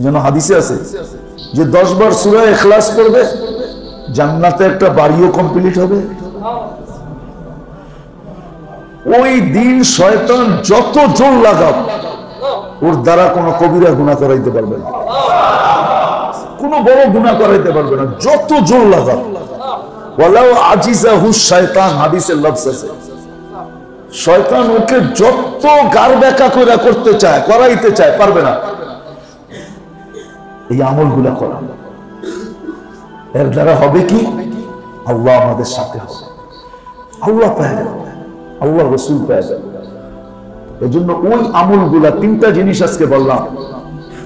যেন হাদিসে আছে যে 10 বার সূরা ইখলাস পড়বে জান্নাতে একটা বাড়িও কমপ্লিট হবে। ওই দিন শয়তান যত জোর লাগাব ওর দ্বারা কোনো কবিরা গুনাহ করাইতে পারবে না, কোনো বড় গুনাহ করাইতে পারবে না, যত জোর লাগাব। ওয়ালাউ আজিজাহু শায়তান, হাদিসের লফজ আছে, শয়তান ওকে যত গার বেকা করে করতে চায়, করাইতে চায়, পারবে না। এই আমলগুলা করা, এর দ্বারা হবে কি? আল্লাহ আমাদের সাথে হবে, আল্লাহ পেয়ে যাবে, আল্লাহ রসুল পেয়ে যাবে। এই জন্য ওই আমলগুলা, 3টা জিনিস আজকে বললাম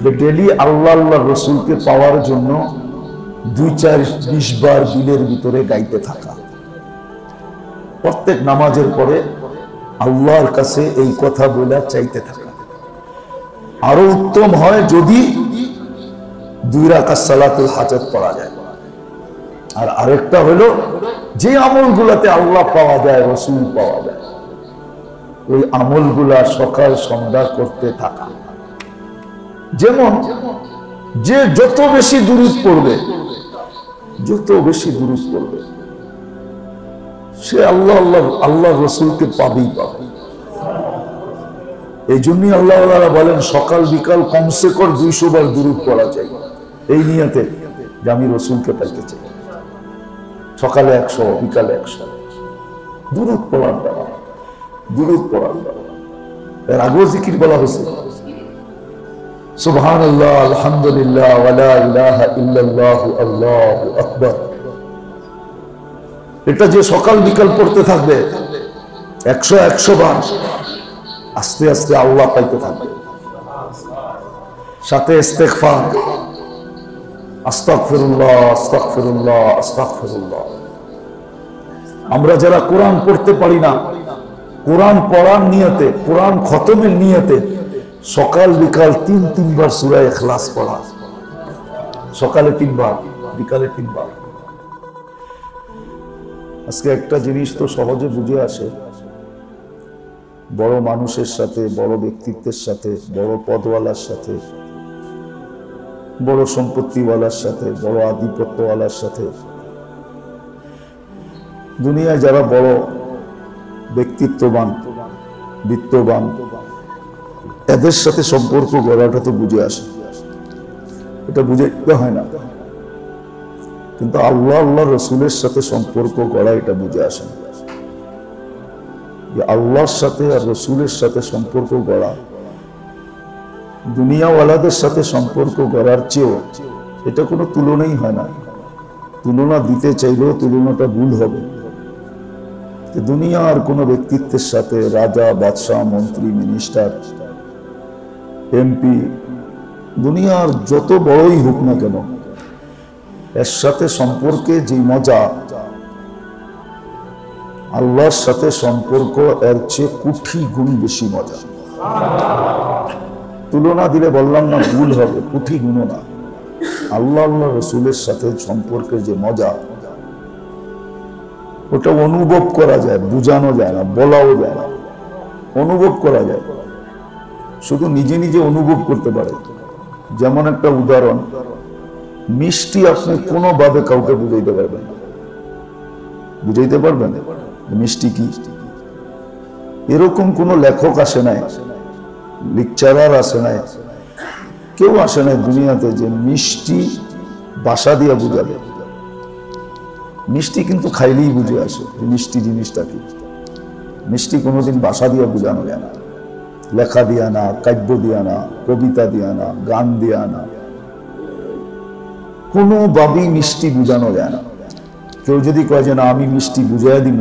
যে ডেলি আল্লাহ আল্লাহ রসুলকে পাওয়ার জন্য 2-4-20 বার দিলের ভিতরে গাইতে থাকা, প্রত্যেক নামাজের পরে আল্লাহর কাছে এই কথা বলে চাইতে থাকা। আরো উত্তম হয় যদি 2 রাকাত সালাতুল হাজাত পড়া যায়। আর আরেকটা হলো যে আমলগুলাতে আল্লাহ পাওয়া যায়, রসুল পাওয়া যায়, ওই আমলগুলা সকাল সন্ধ্যা করতে থাকা। যেমন যে যত বেশি দুরূদ পড়বে, যত বেশি দুরূদ পড়বে সে আল্লাহ আল্লাহ আল্লাহ রসুলকে পাবেই পাবে। এই জন্যই আল্লাহ বলেন সকাল বিকাল কমসে কম 200 বার দুরূদ পড়া চাই, এই নিয়তে যে আমি রসুলকে পাইতে চাই। সকালে 100, বিকালে 100 দুরূদ পড়ার দ্বারা, দুরূদ পড়ার দ্বারা। এর আগেও জিকির বলা হয়েছে, সুবহানাল্লাহ, আলহামদুলিল্লাহ, ওয়ালা ইলাহা ইল্লাল্লাহু, আল্লাহু আকবার। এটা যে সকাল বিকাল পড়তে থাকবে 100 বার, আস্তে আস্তে আল্লাহ পাইতে থাকবে। সাথে ইস্তেগফার, আস্তাগফিরুল্লাহ, আস্তাগফিরুল্লাহ, আস্তাগফিরুল্লাহ। আমরা যারা কোরআন পড়তে পারি না, কোরআন পড়ার নিয়তে, কোরআন খতমের নিয়তে সকাল বিকাল 3 বার সূরা ইখলাস পড়া, সকালে 3 বার, বিকালে 3 বার। আজকে একটা জিনিস তো সহজে বুঝে আসে, বড় মানুষের সাথে, বড় ব্যক্তিত্বের সাথে, বড় পদওয়ালার সাথে, বড় সম্পত্তিওয়ালার সাথে, বড় আধিপত্যওয়ালার সাথে, দুনিয়ায় যারা বড় ব্যক্তিত্ববান, বিত্তবান, এদের সাথে সম্পর্ক গড়াটা তো বুঝে আসে, এটা বুঝাইতে হয় না। কিন্তু আল্লাহ আল্লাহ রসুলের সাথে সম্পর্ক গড়া এটা বুঝে আসে না। আল্লাহর সাথে আর রসুলের সাথে সম্পর্ক গড়া দুনিয়াওয়ালাদের সাথে সম্পর্ক গড়ার চেয়েও এটা কোনো তুলনাই হয় না। তুলনা দিতে চাইলেও তুলনাটা ভুল হবে। দুনিয়ার কোনো ব্যক্তিত্বের সাথে, রাজা, বাদশাহ, মন্ত্রী, মিনিস্টার, এমপি, দুনিয়ার যত বড়ই হোক না কেন, এর সাথে সম্পর্কে যে মজা, আল্লাহর সাথে সম্পর্ক এর চেয়ে কোটি গুণ বেশি মজা। তুলনা দিলে বললাম না ভুল হবে, কোটি গুণ না। আল্লাহ আল্লাহ রসুলের সাথে সম্পর্কের যে মজা, ওটা অনুভব করা যায়, বুঝানো যায় না, বলাও যায় না, অনুভব করা যায়, শুধু নিজে নিজে অনুভব করতে পারে। যেমন একটা উদাহরণ, মিষ্টি আপনি কোনোভাবে কাউকে বুঝাইতে পারবেন না। বুঝাইতে পারবেন মিষ্টি কি? এরকম কোন লেখক আসে নাই, লেকচারার আসে নাই, কেউ আসে নাই দুনিয়াতে যে মিষ্টি ভাষা দিয়ে বুঝাবে। মিষ্টি কিন্তু খাইলেই বুঝে আসে যে মিষ্টি জিনিসটা কি। মিষ্টি কোনোদিন ভাষা দিয়ে বোঝানো যায় না, লেখা দিয়া না, কাব্য দিয়া না, কবিতা দিয়া না, গান দিয়া না, কোনোভাবেই মিষ্টি বুঝানো যায় না। কেউ যদি কয় যে না আমি মিষ্টি বুঝাই দিব,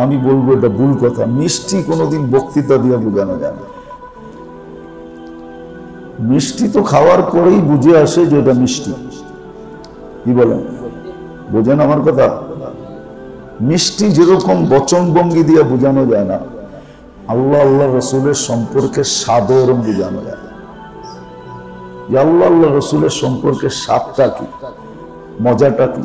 আমি বলবো এটা ভুল কথা। মিষ্টি কোনোদিন বক্তৃতা দিয়ে বোঝানো যায় না। মিষ্টি তো খাওয়ার পরেই বুঝে আসে যে এটা মিষ্টি। কি বলেন, বোঝেন আমার কথা? মিষ্টি যেরকম বচনভঙ্গি দিয়ে বোঝানো যায় না, আল্লাহ আল্লাহ রসুলের সম্পর্কে সাদর বোঝানো যায়। আল্লাহ আল্লাহ রসুলের সম্পর্কে স্বাদটা কি, মজাটা কি,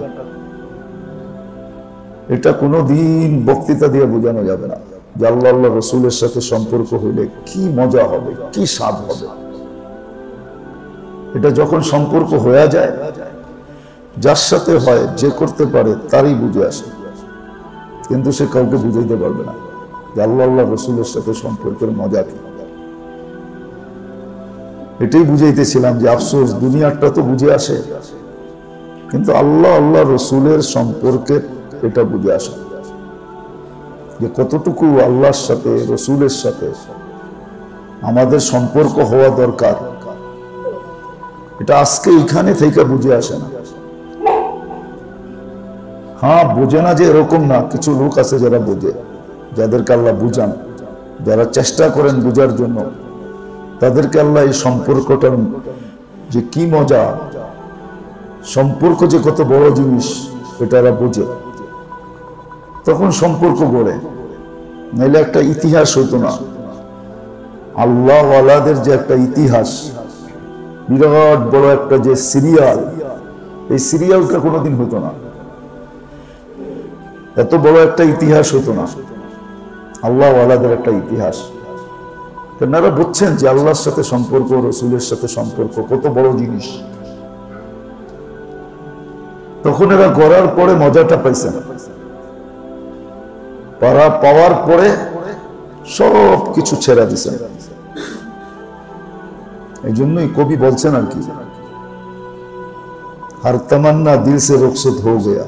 এটা কোনোদিন বক্তৃতা দিয়ে বোঝানো যাবে না। যে আল্লাহ আল্লাহ রসুলের সাথে সম্পর্ক হইলে কি মজা হবে, কি স্বাদ হবে। এটা যখন সম্পর্ক হয়ে যায়, যার সাথে হয়, যে করতে পারে তারই বুঝে আসে, কিন্তু সে কাউকে বুঝাইতে পারবে না যে আল্লাহ আল্লাহ রসুলের সাথে সম্পর্কের মজা কি। এটাই বুঝাইতেছিলাম যে আফসোস, দুনিয়াটা তো বুঝে আসে, কিন্তু আল্লাহ আল্লাহ রসুলের সম্পর্কে এটা বুঝে আসে যে কতটুকু আল্লাহর সাথে রসুলের সাথে আমাদের সম্পর্ক হওয়া দরকার। এটা আজকে এখানে থেকে বুঝে আসে না। হ্যাঁ, বোঝে না যে এরকম না, কিছু লোক আছে যারা বোঝে, যাদেরকে আল্লাহ বুঝান, যারা চেষ্টা করেন বুঝার জন্য, তাদেরকে আল্লাহ এই সম্পর্কটার যে কি মজা, সম্পর্ক যে কত বড় জিনিস এটা এরা বোঝে, তখন সম্পর্ক গড়ে। নাইলে একটা ইতিহাস হইতো না। আল্লাহ ওয়ালাদের যে একটা ইতিহাস, বিরাট বড় একটা যে সিরিয়াল, এই সিরিয়ালটা কোনোদিন হইতো না, এত বড় একটা ইতিহাস হতো না। আল্লাহ ওয়ালাদের একটা ইতিহাস। আপনারা বুঝছেন যে আল্লাহর সাথে সম্পর্ক, রসুলের সাথে সম্পর্ক কত বড় জিনিস। তখন এরা গড়ার পরে মজাটা পাইছে না, পাওয়ার পরে সব কিছু ছেড়া দিছে। এই জন্যই কবি বলছেন আর কি, হর তমন্না দিল সে রুখসত হো গয়া।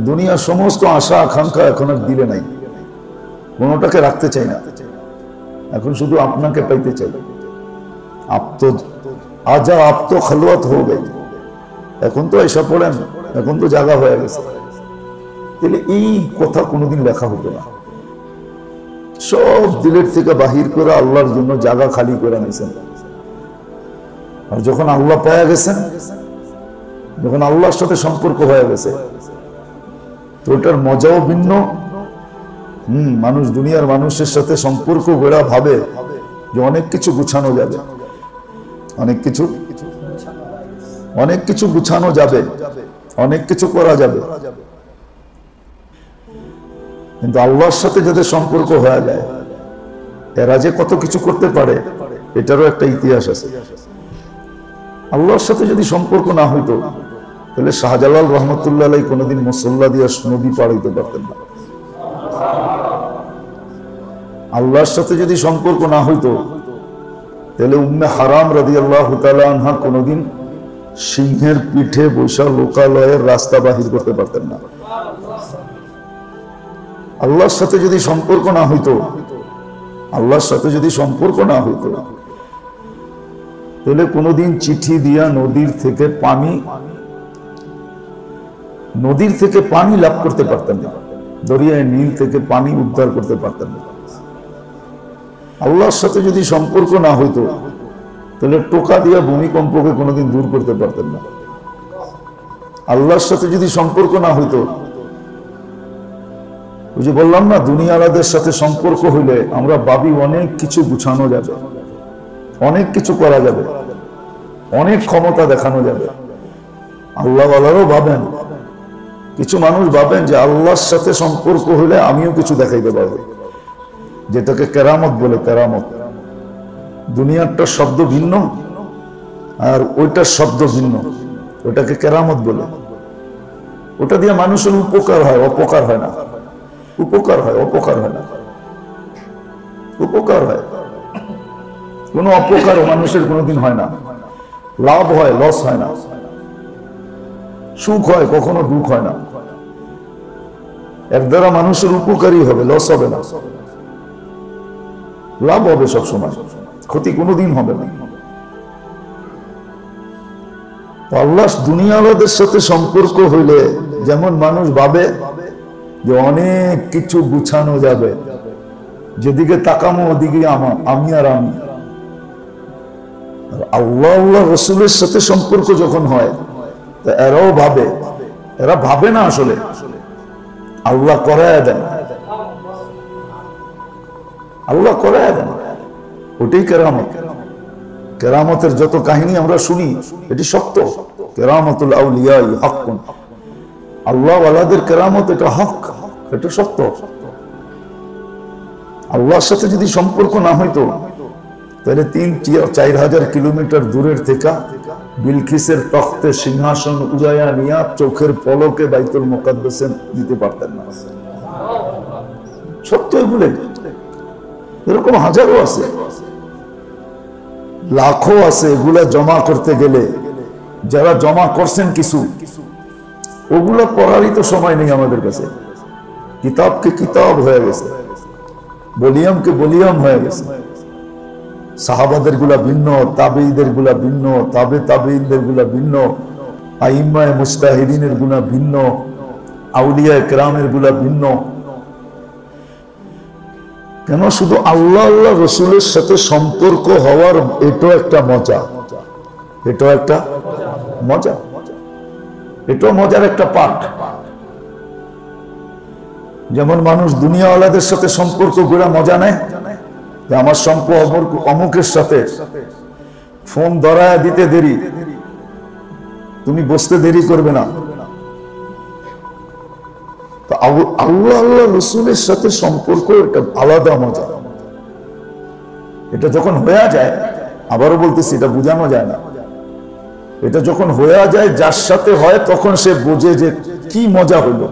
দুনিয়ার সমস্ত আশা আকাঙ্ক্ষা এখন আর দিলে নাই, কোনোটাকে রাখতে চাই না, এখন শুধু আপনাকে পাইতে চাই। আজা আপ তো খলওয়াত হয়ে গেল, এখন তো এসব পড়েন, এখন তো জায়গা হয়ে গেছে। তাহলে এই কথা কোনোদিন লেখা হতো না। সব দিলের থেকে বাহির করে আল্লাহর জন্য জায়গা খালি করে নিয়েছেন। আর যখন আল্লাহ পাওয়া গেছেন, যখন আল্লাহর সাথে সম্পর্ক হয়ে গেছে, তো ওটার মজাও ভিন্ন। মানুষ, দুনিয়ার মানুষের সাথে সম্পর্ক গড়া ভাবে যে অনেক কিছু গুছানো যাবে, অনেক কিছু গুছানো যাবে, অনেক কিছু করা যাবে, কিন্তু আল্লাহর সাথে যাদের সম্পর্ক হয়ে যায়, এরা যে কত কিছু করতে পারে এটারও একটা ইতিহাস আছে। আল্লাহর সাথে যদি সম্পর্ক না হইতো, তাহলে শাহজালাল রহমতুল্লাহ আলাইহি কোনোদিন মুসল্লা দিয়ে নদী পার হইতে পারতেন না। আল্লাহর সাথে যদি সম্পর্ক না হইতো, তাহলে উম্মে হারাম রাদিয়াল্লাহু তাআলা আনহা কোনোদিন সিংহের পিঠে বৈশা লোকালয়ের রাস্তা বাহির করতে পারতেন না। আল্লাহর সাথে যদি সম্পর্ক না হইতো, আল্লাহর সাথে যদি সম্পর্ক না হইতো, তাহলে কোনোদিন চিঠি দিয়া নদীর থেকে পানি লাভ করতে পারতেন না, দরিয়ায় নীল থেকে পানি উদ্ধার করতে পারতেন না। আল্লাহর সাথে যদি সম্পর্ক না হইতো, তাহলে টোকা দিয়া ভূমিকম্পকে কোনোদিন দূর করতে পারতেন না। আল্লাহর সাথে যদি সম্পর্ক না হইতো, ওই যে বললাম না, দুনিয়ালাদের সাথে সম্পর্ক হইলে আমরা ভাবি অনেক কিছু গুছানো যাবে, অনেক কিছু করা যাবে, অনেক ক্ষমতা দেখানো যাবে। আল্লাহওয়ালারও ভাবেন, কিছু মানুষ ভাবেন যে আল্লাহর সাথে সম্পর্ক হইলে আমিও কিছু দেখাইতে পারবো, যেটাকে কেরামত বলে। কেরামত, দুনিয়ারটার শব্দ ভিন্ন আর ওইটার শব্দ ভিন্ন, ওটাকে কেরামত বলে। ওটা দিয়ে মানুষের উপকার হয়, অপকার হয় না। উপকার হয়, অপকার হয় না। উপকার হয়, কোনো অপকার মানুষের কোনোদিন হয় না। লাভ হয়, লস হয় না। সুখ হয়, কখনো দুঃখ হয় না। এর দ্বারা মানুষের উপকারই হবে, লস হবে না। লাভ হবে সবসময়, ক্ষতি কোনোদিন হবে না। আল্লাহ দুনিয়াওয়ালাদের সাথে সম্পর্ক হইলে যেমন মানুষ ভাবে যে অনেক কিছু গুছানো যাবে, যেদিকে তাকামো ওদিকে আমি আর আমি। আল্লাহ আল্লাহ রসুলের সাথে সম্পর্ক যখন হয়, এরাও ভাবে, এরা ভাবে না আসলে, আল্লাহ করায় দেন, আল্লাহ করায় দেন। ওটাই কেরামত। কেরামতের যত কাহিনী আমরা শুনি, এটি সত্য। কেরামতুল আউলিয়া হক, আল্লাহ ওয়ালাদের কেরামত, এটা হক, এটা সত্য। আল্লাহর সাথে যদি সম্পর্ক না হইতো, তাহলে 3-4 হাজার কিলোমিটার দূরের থেকে বিলকিসের তখ্তে সিংহাসন উজায়া নিয়া চোখের পলকে বাইতুল মুকাদ্দাসে দিতে পারতেন না। সত্য এগুলো, এরকম হাজারো আছে, লাখো আছে। এগুলা জমা করতে গেলে যারা জমা করছেন কিছু, ওগুলা পড়ারই তো সময় নেই আমাদের কাছে। কিতাবকে কিতাব হয়ে গেছে, বলিয়ামকে বলিয়াম হয়ে গেছে। সাহাবাদের গুলা ভিন্ন, তাবেঈদের গুলা ভিন্ন, তাবেঈদের গুলা ভিন্ন, আইম্মায়ে মুজতাহিদিনের গুলা ভিন্ন, আউলিয়ায়ে কেরামের গুলা ভিন্ন। কেন? শুধু আল্লাহ আল্লাহ রসুলের সাথে সম্পর্ক হওয়ার এটাও একটা মজা, এটাও একটা মজা, এটাও মজার একটা পাঠ। যেমন মানুষ দুনিয়াওয়ালাদের সাথে সম্পর্ক করে মজা নেয়, যে আমার সম্পর্ক অমুকের সাথে, ফোন ধরায় দিতে দেরি, তুমি বসতে দেরি করবে না। আল্লাহ আল্লাহ রসুলের সাথে সম্পর্ক এটা আলাদা মজা। এটা যখন হয়ে যায়, আবারও বলতেছি, এটা বোঝানো যায় না। এটা যখন হয়ে যায়, যার সাথে হয় তখন সে বোঝে যে কি মজা হইল,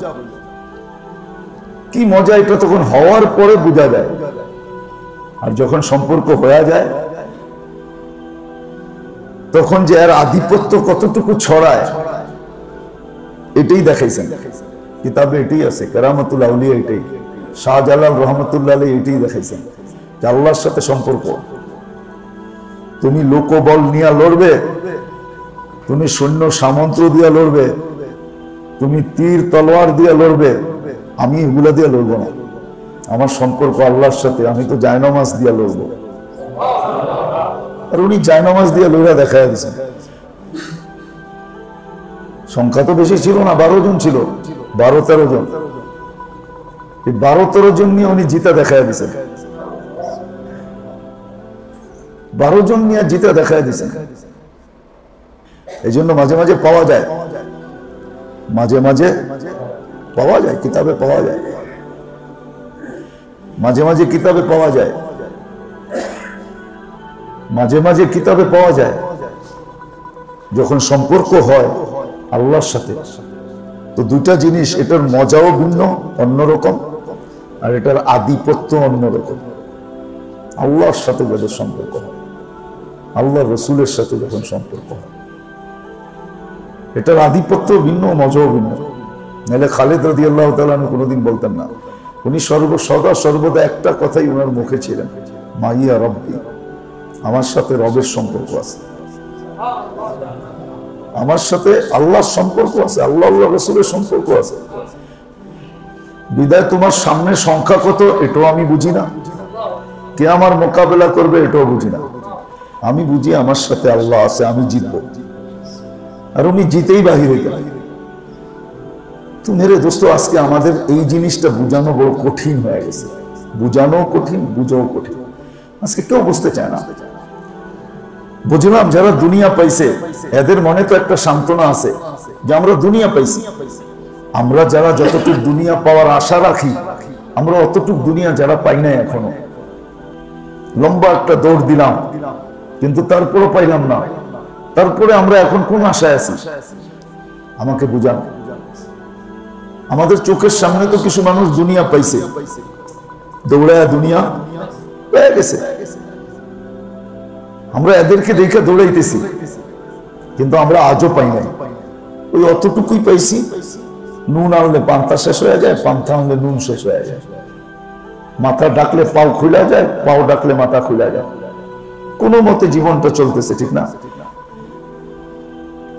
কি মজা। এটা তখন হওয়ার পরে বোঝা যায়। আর যখন সম্পর্ক হয়ে যায়, তখন যে এর আধিপত্য কতটুকু ছড়ায়, এটাই দেখাইছেন কিতাবে, এটাই আছে। কেরামতুল আউলিয়া এটাই, শাহজালাল রহমতুল্লাহ আলাইহি এটাই দেখাইছেন যে আল্লাহর সাথে সম্পর্ক। তুমি লোকবল নিয়ে লড়বে, তুমি সৈন্য সামন্ত দিয়ে লড়বে, তুমি তীর তলোয়ার দিয়ে লড়বে, আমি এগুলা দিয়ে লড়বো না। আমার সম্পর্ক আল্লাহর সাথে, আমি তো জায়নামাজ দিয়ে লড়বো। আর উনি জায়নামাজ দিয়ে লড়া দেখা দিয়েছেন। সংখ্যা তো বেশি ছিল না, 12 জন ছিল, 12-13 জন। এই 12-13 জন নিয়ে উনি জিতা দেখা দিয়েছেন, 12 জন নিয়ে জিতা দেখা দিয়েছেন। এই জন্য মাঝে মাঝে পাওয়া যায়, মাঝে মাঝে পাওয়া যায়, কিতাবে পাওয়া যায়, মাঝে মাঝে কিতাবে পাওয়া যায়, মাঝে মাঝে কিতাবে পাওয়া যায়। যখন সম্পর্ক হয় আল্লাহর সাথে, তো দুইটা জিনিস, এটার মজাও ভিন্ন, অন্যরকম, আর এটার আধিপত্য অন্যরকম। আল্লাহর সাথে যাদের সম্পর্ক হয়, আল্লাহ রসুলের সাথে যখন সম্পর্ক হয়, এটার আধিপত্য ভিন্ন, মজাও ভিন্ন। নাহলে খালিদ রাদিয়াল্লাহু তাআলা আনহু কোনোদিন বলতেন না। উনি সদা সর্বদা একটা কথাই ওনার মুখে ছিলেন, মাইয়া রব্বি, আমার সাথে রবের সম্পর্ক আছে, আমার সাথে আল্লাহর সম্পর্ক আছে, আল্লাহ আল্লাহ রসুলের সম্পর্ক আছে। বিদায় তোমার সামনে সংখ্যা কত এটাও আমি বুঝি না, কে আমার মোকাবেলা করবে এটাও বুঝি না। আমি বুঝি আমার সাথে আল্লাহ আছে, আমি জিতবো। আর উনি জিতেই বাহির হয়ে গেলেন। তো মেরে দোস্ত, আজকে আমাদের এই জিনিসটা বুঝানো বড় কঠিন হয়ে গেছে। বুঝানো কঠিন, বুঝাও কঠিন। আজকে কেউ বুঝতে চায় না। বুঝলাম যারা দুনিয়া পাইছে, এদের মনে তো একটা সান্ত্বনা আছে যে আমরা দুনিয়া পাইছি। আমরা যারা যতটুকু দুনিয়া পাওয়ার আশা রাখি, আমরা অতটুকু দুনিয়া যারা পাই নাই এখনো। লম্বা একটা দৌড় দিলাম, কিন্তু তারপরও পাইলাম না। তারপরে আমরা এখন কোন আশায় আছি? আমাকে বুঝান। আমাদের চোখের সামনে তো কিছু মানুষ দুনিয়া পাইছে, দৌড়ায় দুনিয়া পেয়ে গেছে। আমরা এদেরকে দেখে দৌড়াইতেছি, কিন্তু আমরা আজও পাই নাই। ওই অতটুকুই পাইছি। নুন আনলে পান্তা শেষ হয়ে যায়, পান্তা আনলে নুন শেষ হয়ে যায়। মাথা ডাকলে পাও খুলে যায়, পাও ডাকলে মাথা খুলে যায়। কোনো মতে জীবনটা চলতেছে, ঠিক না?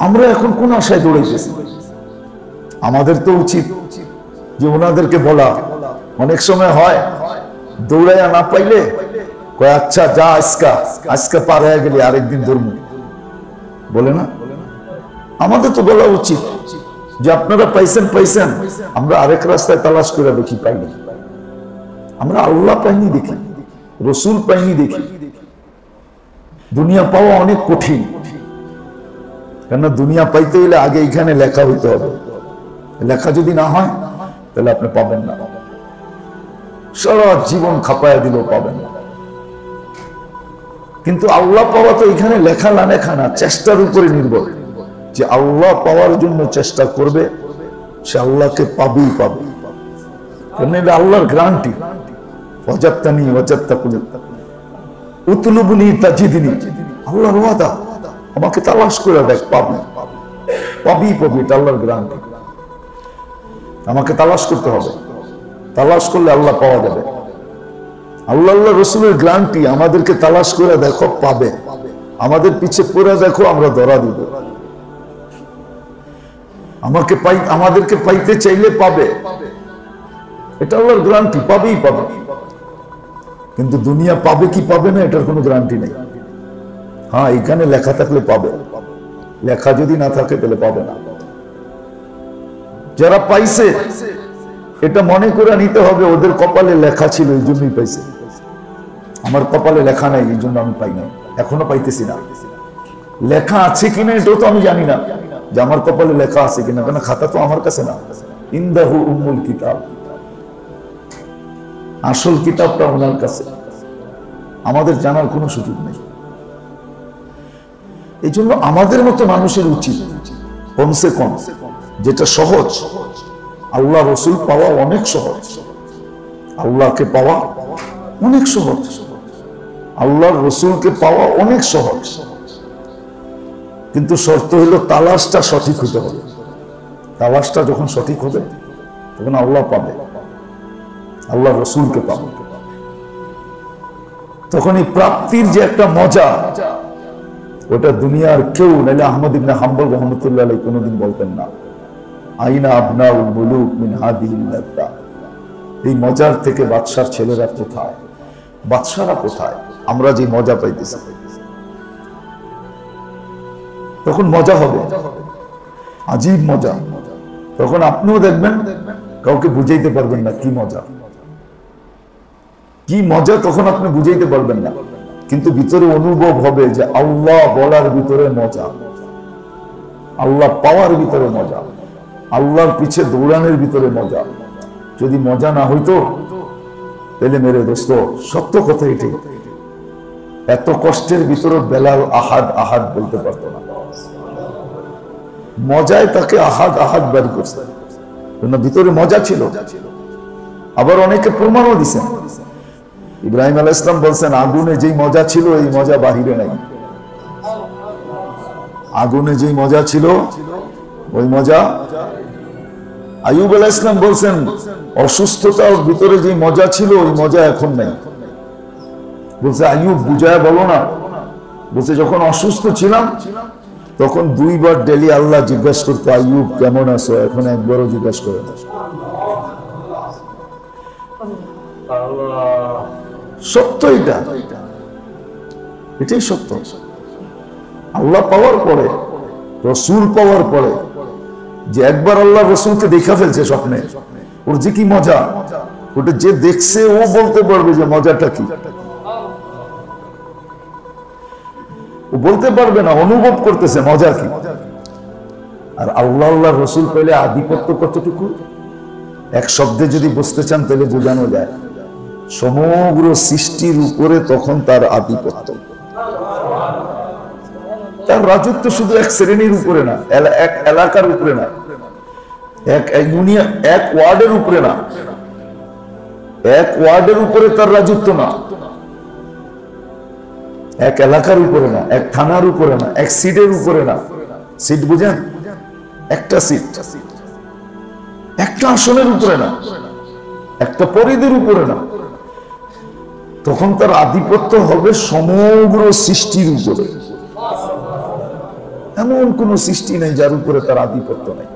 আমরা এখন কোন আশায় দৌড়াইতেছি? আমাদের তো উচিত যে ওনাদেরকে বলা। অনেক সময় হয় দৌড়াইয়া না পাইলে কয় আচ্ছা যা, আজকে পার হয়ে গেলে আরেকদিন ধরবো, বলে না? আমাদের তো বলা উচিত যে আপনারা পাইছেন, আমরা আরেক রাস্তায় তালাশ করে দেখি, পাইনি। আমরা আল্লাহ পাইনি দেখি, রসুল পাইনি দেখি। দুনিয়া পাওয়া অনেক কঠিন, কেননা দুনিয়া পাইতে হলে আগে এখানে লেখা হইতে হবে। লেখা যদি না হয় তাহলে আপনি পাবেন না। সারা জীবন খাপায়া দিলেও পাবেন না। কিন্তু আল্লাহ পাওয়া তো এখানে লেখা না লেখা না, চেষ্টার উপরে নির্ভর। যে আল্লাহ পাওয়ার জন্য চেষ্টা করবে সে আল্লাহকে পাবেই পাবে, কারণ এটা আল্লাহর গ্যারান্টি। ওয়াজাদতানি ওয়াজাদতাকুনি উতলুবনি তাজিদনি, আল্লাহর ওয়াদা, আমাকে তালাশ করে দেখ, পাবি পাবি পাবি, এটা আল্লাহর গ্যারান্টি। আমাকে তালাশ করতে হবে, তালাশ করলে আল্লাহ পাওয়া যাবে। আল্লাহ আল্লাহ রসুলের গ্যারান্টি, আমাদেরকে তালাশ করে দেখো পাবে, আমাদের পিছে পড়ে দেখো আমরা ধরা দিব। আমাদেরকে পাইতে চাইলে পাবে, এটা আল্লাহর গ্যারান্টি, পাবেই পাবে। কিন্তু দুনিয়া পাবে কি পাবে না এটার কোনো গ্যারান্টি নেই। হ্যাঁ, এখানে লেখা থাকলে পাবে, লেখা যদি না থাকে তাহলে পাবে না। যারা পাইছে এটা মনে করে নিতে হবে ওদের কপালে লেখা ছিল এই জন্যই পাইছে। আমার কপালে লেখা নাই এই জন্য আমি পাই নাই, এখনো পাইতেছি না। লেখা আছে কিনা এটাও তো আমি জানি না যে আমার কপালে লেখা আছে কিনা, কারণ খাতা তো আমার কাছে না। ইনদাহু উম্মুল কিতাব, আসল কিতাবটা ওনার কাছে, আমাদের জানার কোনো সুযোগ নেই। এই জন্য আমাদের মতো মানুষের উচিত কমসে কম, যেটা সহজ, আল্লাহ রসুল পাওয়া অনেক সহজ, আল্লাহকে পাওয়া অনেক সহজ, আল্লাহর রসুলকে পাওয়া অনেক সহজ। কিন্তু শর্ত হলো তালাশটা সঠিক হতে হবে। তালাশটা যখন সঠিক হবে তখন আল্লাহ পাবে, আল্লাহ রসুলকে পাবে। তখন এই প্রাপ্তির যে একটা মজা, ওটা দুনিয়ার কেউ, নাহলে আহমদ ইবনে হাম্বল রহমতুল্লাহ আলাইহি কোনোদিন বলতেন না আইনা আবনাউল মুলুক মিন হাদিহিল লাযযা, এই মজার থেকে বাদশার ছেলেরা কোথায়, বাদশারা কোথায়, আমরা যে মজা পাইতেছি। তখন মজা হবে, আজীব মজা। তখন আপনিও দেখবেন কাউকে বুঝাইতে পারবেন না কি মজা, কি মজা, তখন আপনি বুঝাইতে পারবেন না। কিন্তু ভিতরে অনুভব হবে যে আল্লাহ বলার ভিতরে মজা, আল্লাহ পাওয়ার ভিতরে মজা, আল্লাহর পিছে দৌড়ানোর ভিতরে মজা। যদি মজা না হইতো তাহলে মেরে দোস্ত, সত্য কথা এটাই, এত কষ্টের ভিতরে বেলাল আহাদ আহাদ বলতে পারত না। মজায় তাকে আহাদ আহাদ বের করছে, ভিতরে মজা ছিল। আবার অনেকে প্রমাণও দিছেন। ইব্রাহিম আলাইহিস সালাম বলছেন আগুনে যেই মজা ছিল এই মজা বাহিরে নাই। আগুনে যেই মজা ছিল ওই মজা। আইয়ুব আলাইহিস সালাম বলছেন অসুস্থতার ভিতরে যে মজা ছিল ওই মজা এখন নাই। বলছে আইয়ুব বুঝায় বলো না, বলছে যখন অসুস্থ ছিলাম তখন 2 বার ডেলি আল্লাহ জিজ্ঞাসা করতো আইয়ুব কেমন আছো, এখন একবারও জিজ্ঞাসা করে না। সত্য, এটাই সত্য। আল্লাহ পাওয়ার পরে, রসুল পাওয়ার পরে, যে একবার আল্লাহ রসুলকে দেখা ফেলছে স্বপ্নে, ওর যে কি মজা, ওটা যে দেখছে ও বলতে পারবে যে মজাটা কি। ও বলতে পারবে না, অনুভব করতেছে মজা কি। আর আল্লাহ আল্লাহ রসুল পেলে আধিপত্য কতটুকু, এক শব্দে যদি বুঝতে চান তাহলে বোঝানো যায় সমগ্র সৃষ্টির উপরে তখন তার আধিপত্য। তার রাজত্ব শুধু এক শ্রেণীর উপরে না, এক এলাকার উপরে না, এক ইউনিয়ন, এক ওয়ার্ডের উপরে না, এক ওয়ার্ডের উপরে তার রাজত্ব না, এক এলাকার উপরে না, এক থানার উপরে না, এক সিটের উপরে না। সিট বুঝেন, একটা সিট, একটা আসনের উপরে না, একটা পরিধির উপরে না। তখন তার আধিপত্য হবে সমগ্র সৃষ্টির উপরে। এমন কোন সৃষ্টি নেই যার উপরে তার আধিপত্য নেই।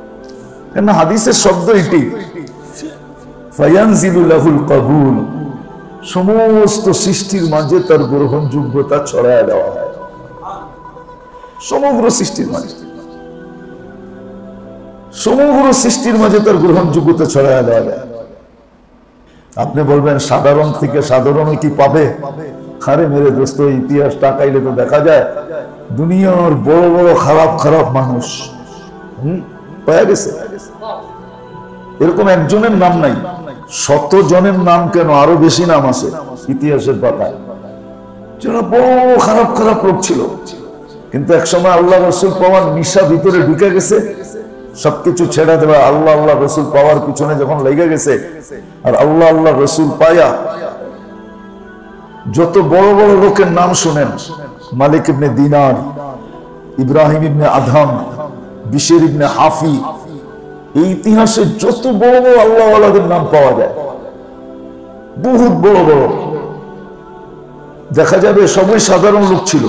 কেন হাদিসের শব্দ এটি, ফায়ানজিলু লাহুল কাবুল, সমস্ত সৃষ্টির মাঝে তার গ্রহণযোগ্যতা ছড়ায় দেওয়া হয়। সমগ্র সৃষ্টির মাঝে, সমগ্র সৃষ্টির মাঝে তার গ্রহণযোগ্যতা ছড়ায় দেওয়া যায়। আপনি বলবেন সাধারণ থেকে সাধারণ কি পাবে? আরে মেরে দোস্ত, ইতিহাস তাকাইলে তো দেখা যায় দুনিয়ার বড় বড় খারাপ খারাপ মানুষ পাওয়া গেছে। এরকম একজনের নাম নাই, 100 জনের নাম কেন, আরো বেশি নাম আছে ইতিহাসের পাতায়। যারা বড় খারাপ খারাপ লোক ছিল, কিন্তু একসময় আল্লাহ রসুল পাওয়ার নিশা ভিতরে ঢুকে গেছে, সবকিছু ছেড়ে দেওয়া আল্লাহ আল্লাহ রসুল পাওয়ার পিছনে যখন লেগে গেছে, আর আল্লাহ আল্লাহ রসুল পায়া যত বড় বড় লোকের নাম শুনেন, মালিক ইবনে দিনার, ইব্রাহিম ইবনে আদহাম, বিশর ইবনে হাফি, এই ইতিহাসে যত বড় বড় আল্লাহ ওয়ালাদের নাম পাওয়া যায়, বহুত বড় বড়, দেখা যাবে সবাই সাধারণ লোক ছিল,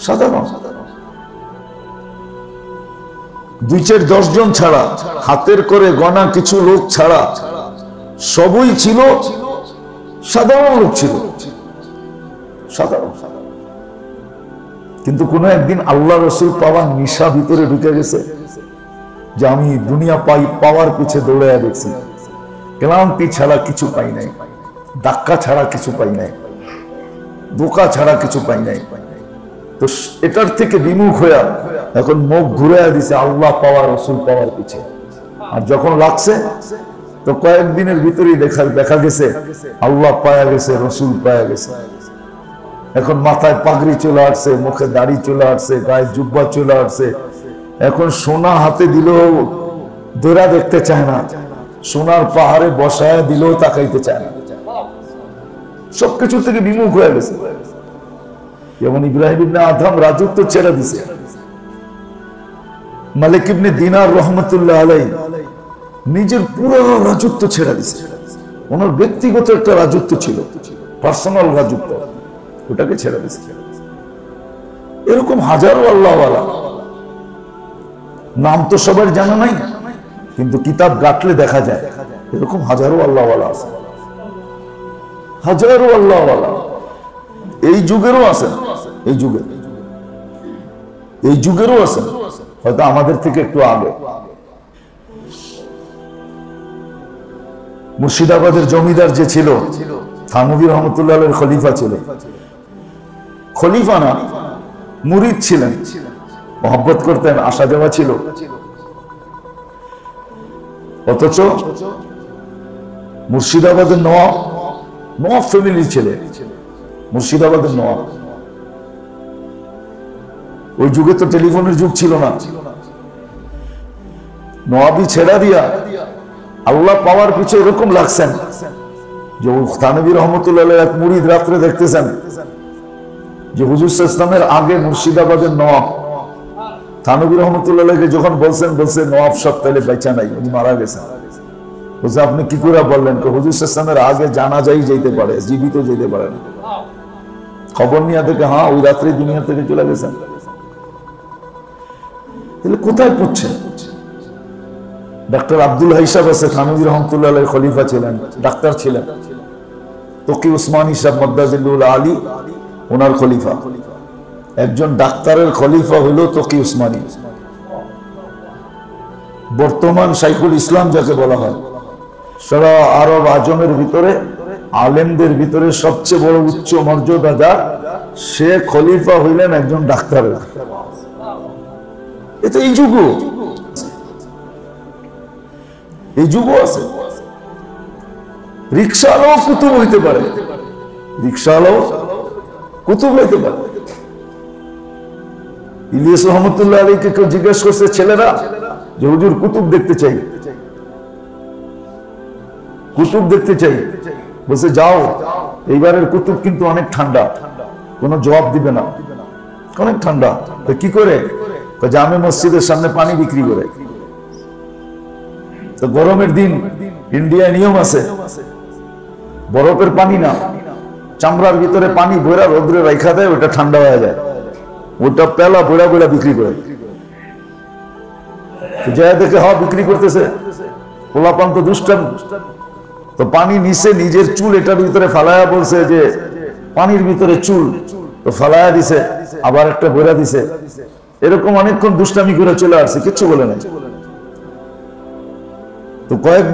সাধারণ 2-4-10 জন ছাড়া, হাতের করে গণা কিছু লোক ছাড়া সবই ছিল সাধারণ লোক, ছিল সাধারণ। কিন্তু কোন একদিন আল্লাহ রসুল পাওয়ার নিশা ভিতরে ঢুকে গেছে, যে আমি দুনিয়া পাওয়ার পিছে দৌড়ে দেখছি, ক্লান্তি ছাড়া কিছু পাই নাই, ধাক্কা ছাড়া কিছু পাই নাই, ধোঁকা ছাড়া কিছু পাই নাই। তো এটার থেকে বিমুখ হইয়া এখন মুখ ঘুরে দিছে আল্লাহ পাওয়া রসুল পাওয়ার পিছে। আর যখন লাগছে তো কয়েকদিনের ভিতরেই দেখা গেছে আল্লাহ পায়া গেছে, রসুল পায়া গেছে। এখন মাথায় পাগড়ি চলে আসছে, মুখে দাড়ি চলে আসছে, গায়ে জুব্বা চলে আসছে। এখন সোনা হাতে দিলেও দোরা দেখতে চায় না, সোনার পাহাড়ে বসায় দিলেও তাকাইতে চায় না, সবকিছু থেকে বিমুখ হয়ে গেছে। যেমন ইব্রাহিম ইবনে আদহাম রাজত্ব ছেড়ে দিছে, মালিক ইবনে দিনার রহমতুল্লাহ আলাইহি নিজের পুরো রাজত্ব ছেড়ে দিছে। ওনার ব্যক্তিগত একটা রাজত্ব ছিল, পার্সোনাল রাজত্ব, ওটাকে ছেড়ে দিছে। এরকম হাজারো আল্লাহওয়ালা, নাম তো সবার জানা নাই, কিন্তু কিতাব গাঁটলে দেখা যায় এরকম হাজারো আল্লাহওয়ালা আছে, হাজারো আল্লাহওয়ালা। এই যুগেরও আছেন, এই যুগেরও আছেন, হয়তো আমাদের থেকে একটু আগে। মুর্শিদাবাদের জমিদার যে ছিল, থানভী রহমতুল্লাহ আলাইহির খলিফা ছিল, খলিফা না মুরিদ ছিলেন, মহব্বত করতেন, আসা যাওয়া ছিল। অথচ মুর্শিদাবাদের নওয়াব ফ্যামিলির ছেলে, মুর্শিদাবাদের নওয়াব। ওই যুগে তো টেলিফোনের যুগ ছিল না, নওয়াবি ছেড়া দিয়া আল্লাহ পাওয়ার পিছে এরকম লাগছেন যে থানভী রহমতুল্লাহ এক মুরিদ রাত্রে দেখতেছেন যে হুজুর ইসলামের আগে মুর্শিদাবাদের নওয়াব থানভী রহমতুল্লাহকে যখন বলছে নওয়াব সব তাহলে বেচা নাই, উনি মারা গেছেন। বলছে আপনি কি করে বললেন? হুজুর ইসলামের আগে জানাজাই যেতে পারে, জীবিত যেতে পারে না। খবর নিয়ে থেকে হ্যাঁ ওই রাত্রে দুনিয়া থেকে চলে গেছেন। তাহলে কোথায় পড়ছেন? ডাক্তার আব্দুল হাইসাব আছে, থানভী রহমতুল্লাহ আলাইহির খলিফা ছিলেন, ডাক্তার ছিলেন। তকি উসমানী সাহেব মদ্দাজিল্লুল আলী ওনার খলিফা। একজন ডাক্তারের খলিফা হইল তকি উসমানী। বর্তমান শাইখুল ইসলাম যাকে বলা হয়, সারা আরব আজমের ভিতরে আলেমদের ভিতরে সবচেয়ে বড় উচ্চ মর্যাদা যার, সে খলিফা হইলেন একজন ডাক্তারের। এটা এই যুগও আছে। রিক্সাওয়ালাও কুতুব হইতে পারে, রিক্সাওয়ালাও কুতুব হইতে পারে। ইলিয়াস রহমতুল্লাহ আলীকে কেউ জিজ্ঞেস করছে ছেলেরা যে হুজুর কুতুব দেখতে চাই, কুতুব দেখতে চাই। বলছে যাও, এইবারের কুতুব কিন্তু অনেক ঠান্ডা। কোনো জবাব দিবে না, অনেক ঠান্ডা। কি করে? জামে মসজিদের সামনে পানি বিক্রি করে। তো গরমের দিন ইন্ডিয়া নিয়ম আছে, বরফের পানি না, চামড়ার ভিতরে পানি ভরা রোদ্রে রাখা দেয়, ওটা ঠান্ডা হয়ে যায়। ওটা পেলা ভরা ভরা বিক্রি করে। যা দেখে হওয়া বিক্রি করতেছে, পোলাপান তো দুষ্টান। তো পানি নিচে নিজের চুল এটার ভিতরে ফালায়া বলছে যে পানির ভিতরে চুল, তো ফালায়া দিছে, আবার একটা ভরা দিছে। এরকম অনেকক্ষণ দুষ্টামি করে চলে আসছে, কিচ্ছু বলে নাই। তো কয়েক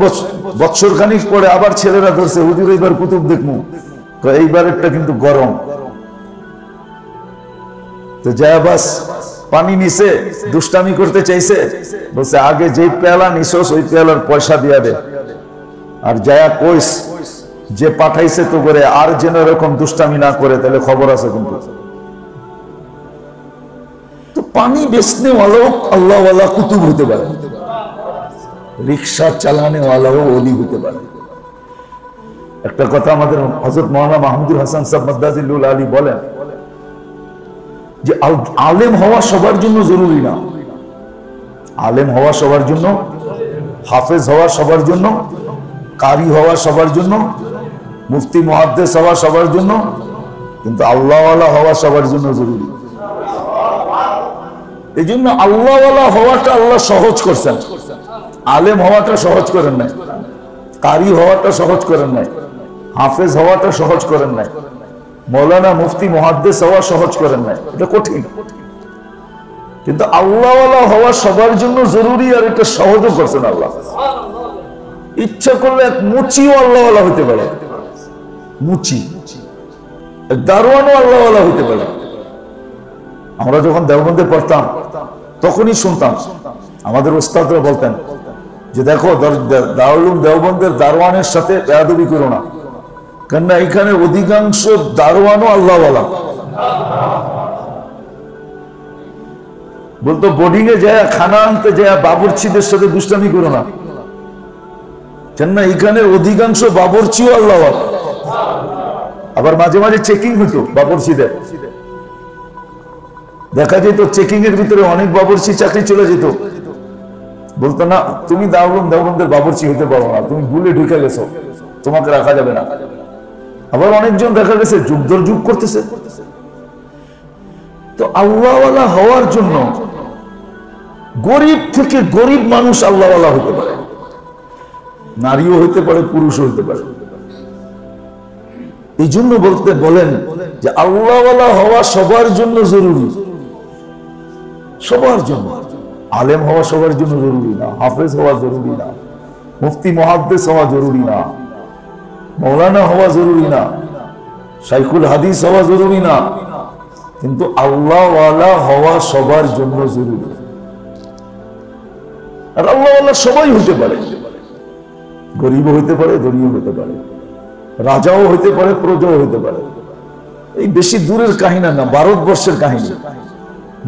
বছর খানিক পরে আবার ছেলেরা ধরছে, হুজুর এইবার কুতুব দেখবো। তো এইবারেরটা কিন্তু গরম। তো যায় বাস পানি নিছে, দুষ্টামি করতে চাইছে, বলছে আগে যেই পেয়ালা নিছস ওই পেয়ালার পয়সা দিয়া দে। আর যায়া কইস যে পাঠাইছে তো করে আর যেন এরকম দুষ্টামি না করে, তাহলে খবর আছে কিন্তু। তো পানি বেচনে ওয়ালাও আল্লাহ ওয়ালা কুতুব হতে পারে, রিক্সা চালানে ওয়ালাও ওলি হতে পারে। একটা কথা আমাদের হযরত মাওলানা মাহমুদুল হাসান সাহেব মাদ্দাজিলুল আলী বলেন যে আলেম হওয়া সবার জন্য জরুরি না। আলেম হওয়া সবার জন্য, হাফেজ হওয়া সবার জন্য, কারি হওয়া সবার জন্য, মুফতি মুহাদ্দিস হওয়া সবার জন্য, কিন্তু আল্লাহওয়ালা হওয়া সবার জন্য জরুরি। এই জন্য আল্লাহওয়ালা হওয়াটা আল্লাহ সহজ করছেন, আলেম হওয়াটা সহজ করেন নাই, কারি হওয়াটা সহজ করেন নাই, হাফেজ হওয়াটা সহজ করেন নাই, মৌলানা মুফতি মুহাদ্দিস হওয়া সহজ করেন নাই, এটা কঠিন। কিন্তু আল্লাহওয়ালা হওয়া সবার জন্য জরুরি, আর এটা সহজও করছেন আল্লাহ। ইচ্ছা করলে এক মুচিও আল্লাহওয়ালা হতে পারে, মুচি দারোয়ানও আল্লাহওয়ালা হতে পারে। আমরা যখন দেওবন্দে পড়তাম তখনই শুনতাম আমাদের ওস্তাদরা বলতেন যে দেখো দারুল উলুম দেওবন্দের দারোয়ানের সাথে বেয়াদবি করো না, কেননা এখানে অধিকাংশ দারোয়ানও আল্লাহওয়ালা। বলতো বোর্ডিং এ যায় খানা আনতে যায় বাবুর্চিদের সাথে দুষ্টামি করো না, কেননা এখানে অধিকাংশ বাবুর্চিও আল্লাহওয়ালা। আবার মাঝে মাঝে চেকিং হতো বাবুর্চিদের, দেখা যেত চেকিং এর ভিতরে অনেক বাবুর্চি চাকরি চলে যেত। বলতো না তুমি দারুল দেওবন্দের বাবুর্চি হতে পারো না, তুমি ভুলে ঢুকে গেছো, তোমাকে রাখা যাবে না। আবার অনেকজন দেখা গেছে যুগ দর যুগ করতেছে। তো আল্লাহওয়ালা হওয়ার জন্য গরিব থেকে গরিব মানুষ আল্লাহওয়ালা হতে পারে, নারীও হতে পারে, পুরুষও হতে পারে। এই জন্য বলেন যে আল্লাহওয়ালা হওয়া সবার জন্য জরুরি, সবার জন্য। আলেম হওয়া সবার জন্য জরুরি না, হাফেজ হওয়া জরুরি না, মুফতি মুহাদ্দিস হওয়া জরুরি না, মৌলানা হওয়া জরুরি না, শাইখুল হাদিস হওয়া জরুরি না, কিন্তু আল্লাহওয়ালা হওয়া সবার জন্য জরুরি। আর আল্লাহওয়ালা সবাই হতে পারে, গরিবও হতে পারে, ধনীও হতে পারে, রাজাও হতে পারে, প্রজাও হতে পারে। এই বেশি দূরের কাহিনী না, ভারতবর্ষের কাহিনী,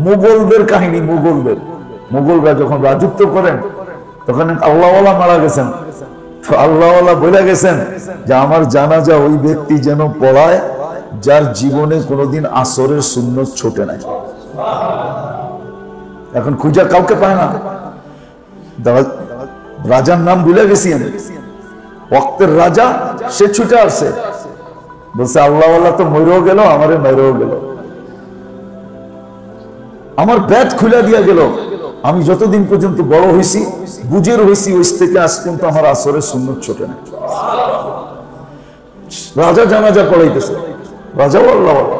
মুঘলদের কাহিনী। মুঘলরা যখন রাজত্ব করেন তখন আল্লাহওয়ালা মারা গেছেন, তো আল্লাহওয়ালা বলে গেছেন যে আমার জানাজা ওই ব্যক্তি যেন পড়ায় যার জীবনে কোনোদিন আসরের সুন্নত ছোটে নাই। এখন খুঁজা কাউকে পায় না। রাজার নাম ভুলে গেছি আমি, ওয়াক্তের রাজা, সে ছুটে আসছে, বলছে আল্লাহওয়ালা তো মরেও গেল, আমারে মেরেও গেল, আমার ব্যাট খুলে দিয়া গেল। আমি যতদিন পর্যন্ত বড় হয়েছি, বুঝের হয়েছি, ওই থেকে আজ পর্যন্ত আমার আসরের সুন্নত ছোটে না। রাজা জানাজা পড়াইতেছে, রাজাও আল্লাহওয়ালা।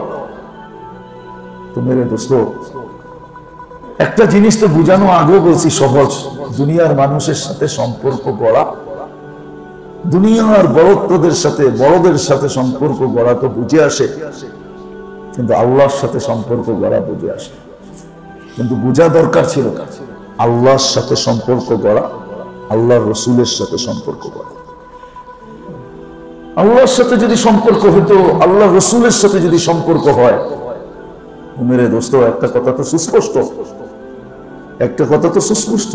তো মেরে দোস্ত, একটা জিনিস তো বুঝানো আগেও বলছি, সহজ। দুনিয়ার মানুষের সাথে সম্পর্ক গড়া, দুনিয়ার বড়ত্বদের সাথে, বড়দের সাথে সম্পর্ক গড়া তো বুঝে আসে, কিন্তু আল্লাহর সাথে সম্পর্ক গড়া বুঝে আসে। কিন্তু বোঝা দরকার ছিল আল্লাহর সাথে সম্পর্ক গড়া, আল্লাহর রসুলের সাথে সম্পর্ক গড়া। আল্লাহর সাথে যদি সম্পর্ক হতো, আল্লাহ রসুলের সাথে যদি সম্পর্ক হয়, মেরে দোস্ত একটা কথা তো সুস্পষ্ট,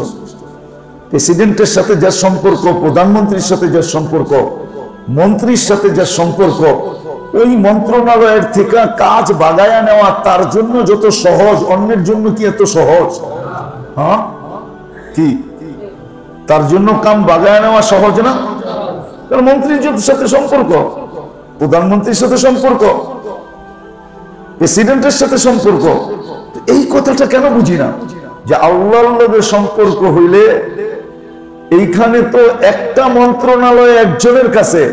প্রেসিডেন্টের সাথে যার সম্পর্ক, প্রধানমন্ত্রীর সাথে যার সম্পর্ক, মন্ত্রীর সাথে যার সম্পর্ক, ওই মন্ত্রণালয়ের থেকে কাজ বাগায়া নেওয়া তার জন্য যত সহজ, অন্যের জন্য কি এত সহজ? হ্যাঁ, কি তার জন্য কাম বাগায়া নেওয়া সহজ না? কারণ মন্ত্রীর সাথে সম্পর্ক, প্রধানমন্ত্রীর সাথে সম্পর্ক, প্রেসিডেন্টের সাথে সম্পর্ক। এই কথাটা কেন বুঝি না যে আল্লাহর লগে সম্পর্ক হইলে এইখানে তো একটা মন্ত্রণালয় একজনের কাছে,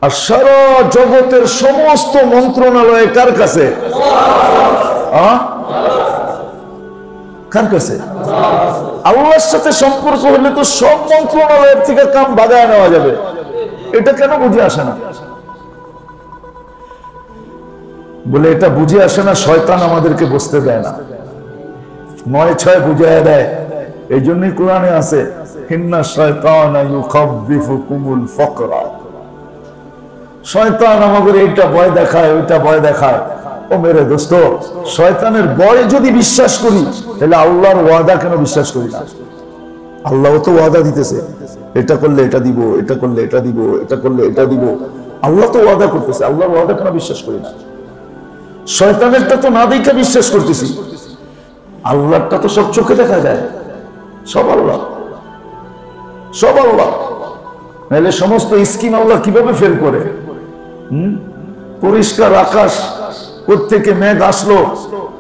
আর সারা জগতের সমস্ত মন্ত্রণালয় কার কাছে? কার কাছে? আল্লাহর সাথে সম্পর্ক হলে তো সব মন্ত্রণালয়ের থেকে কাম বাগায় নেওয়া যাবে। এটা কেন বুঝে আসে না? বলে এটা বুঝে আসে না, শয়তান আমাদেরকে বুঝতে দেয় না, ৯-৬ বুঝায় দেয়। এই জন্যই কোরআনে আছে, ইন্না শায়তানা ইউখাব্বিফুকুমুল ফাকরা, শয়তান আমাদের এইটা ভয় দেখায়, ওইটা ভয় দেখায়। ও মেরে দোস্ত, শয়তানের ভয় যদি বিশ্বাস করি, তাহলে আল্লাহর ওয়াদা কেন বিশ্বাস করি না? আল্লাহ তো ওয়াদা দিতেছে, এটা করলে এটা দিব, এটা করলে এটা দিব, এটা করলে এটা দিব। আল্লাহ তো ওয়াদা করতেছে, আল্লাহর ওয়াদা কেন বিশ্বাস করি না? শয়তানেরটা তো না দেখে বিশ্বাস করতেছি, আল্লাহটা তো সব চোখে দেখা যায়। সব আল্লাহ, সব আল্লাহ। নাহলে সমস্ত স্কিম আল্লাহ কিভাবে ফেল করে? পরিষ্কার আকাশ, কোত্থেকে মেঘ আসলো?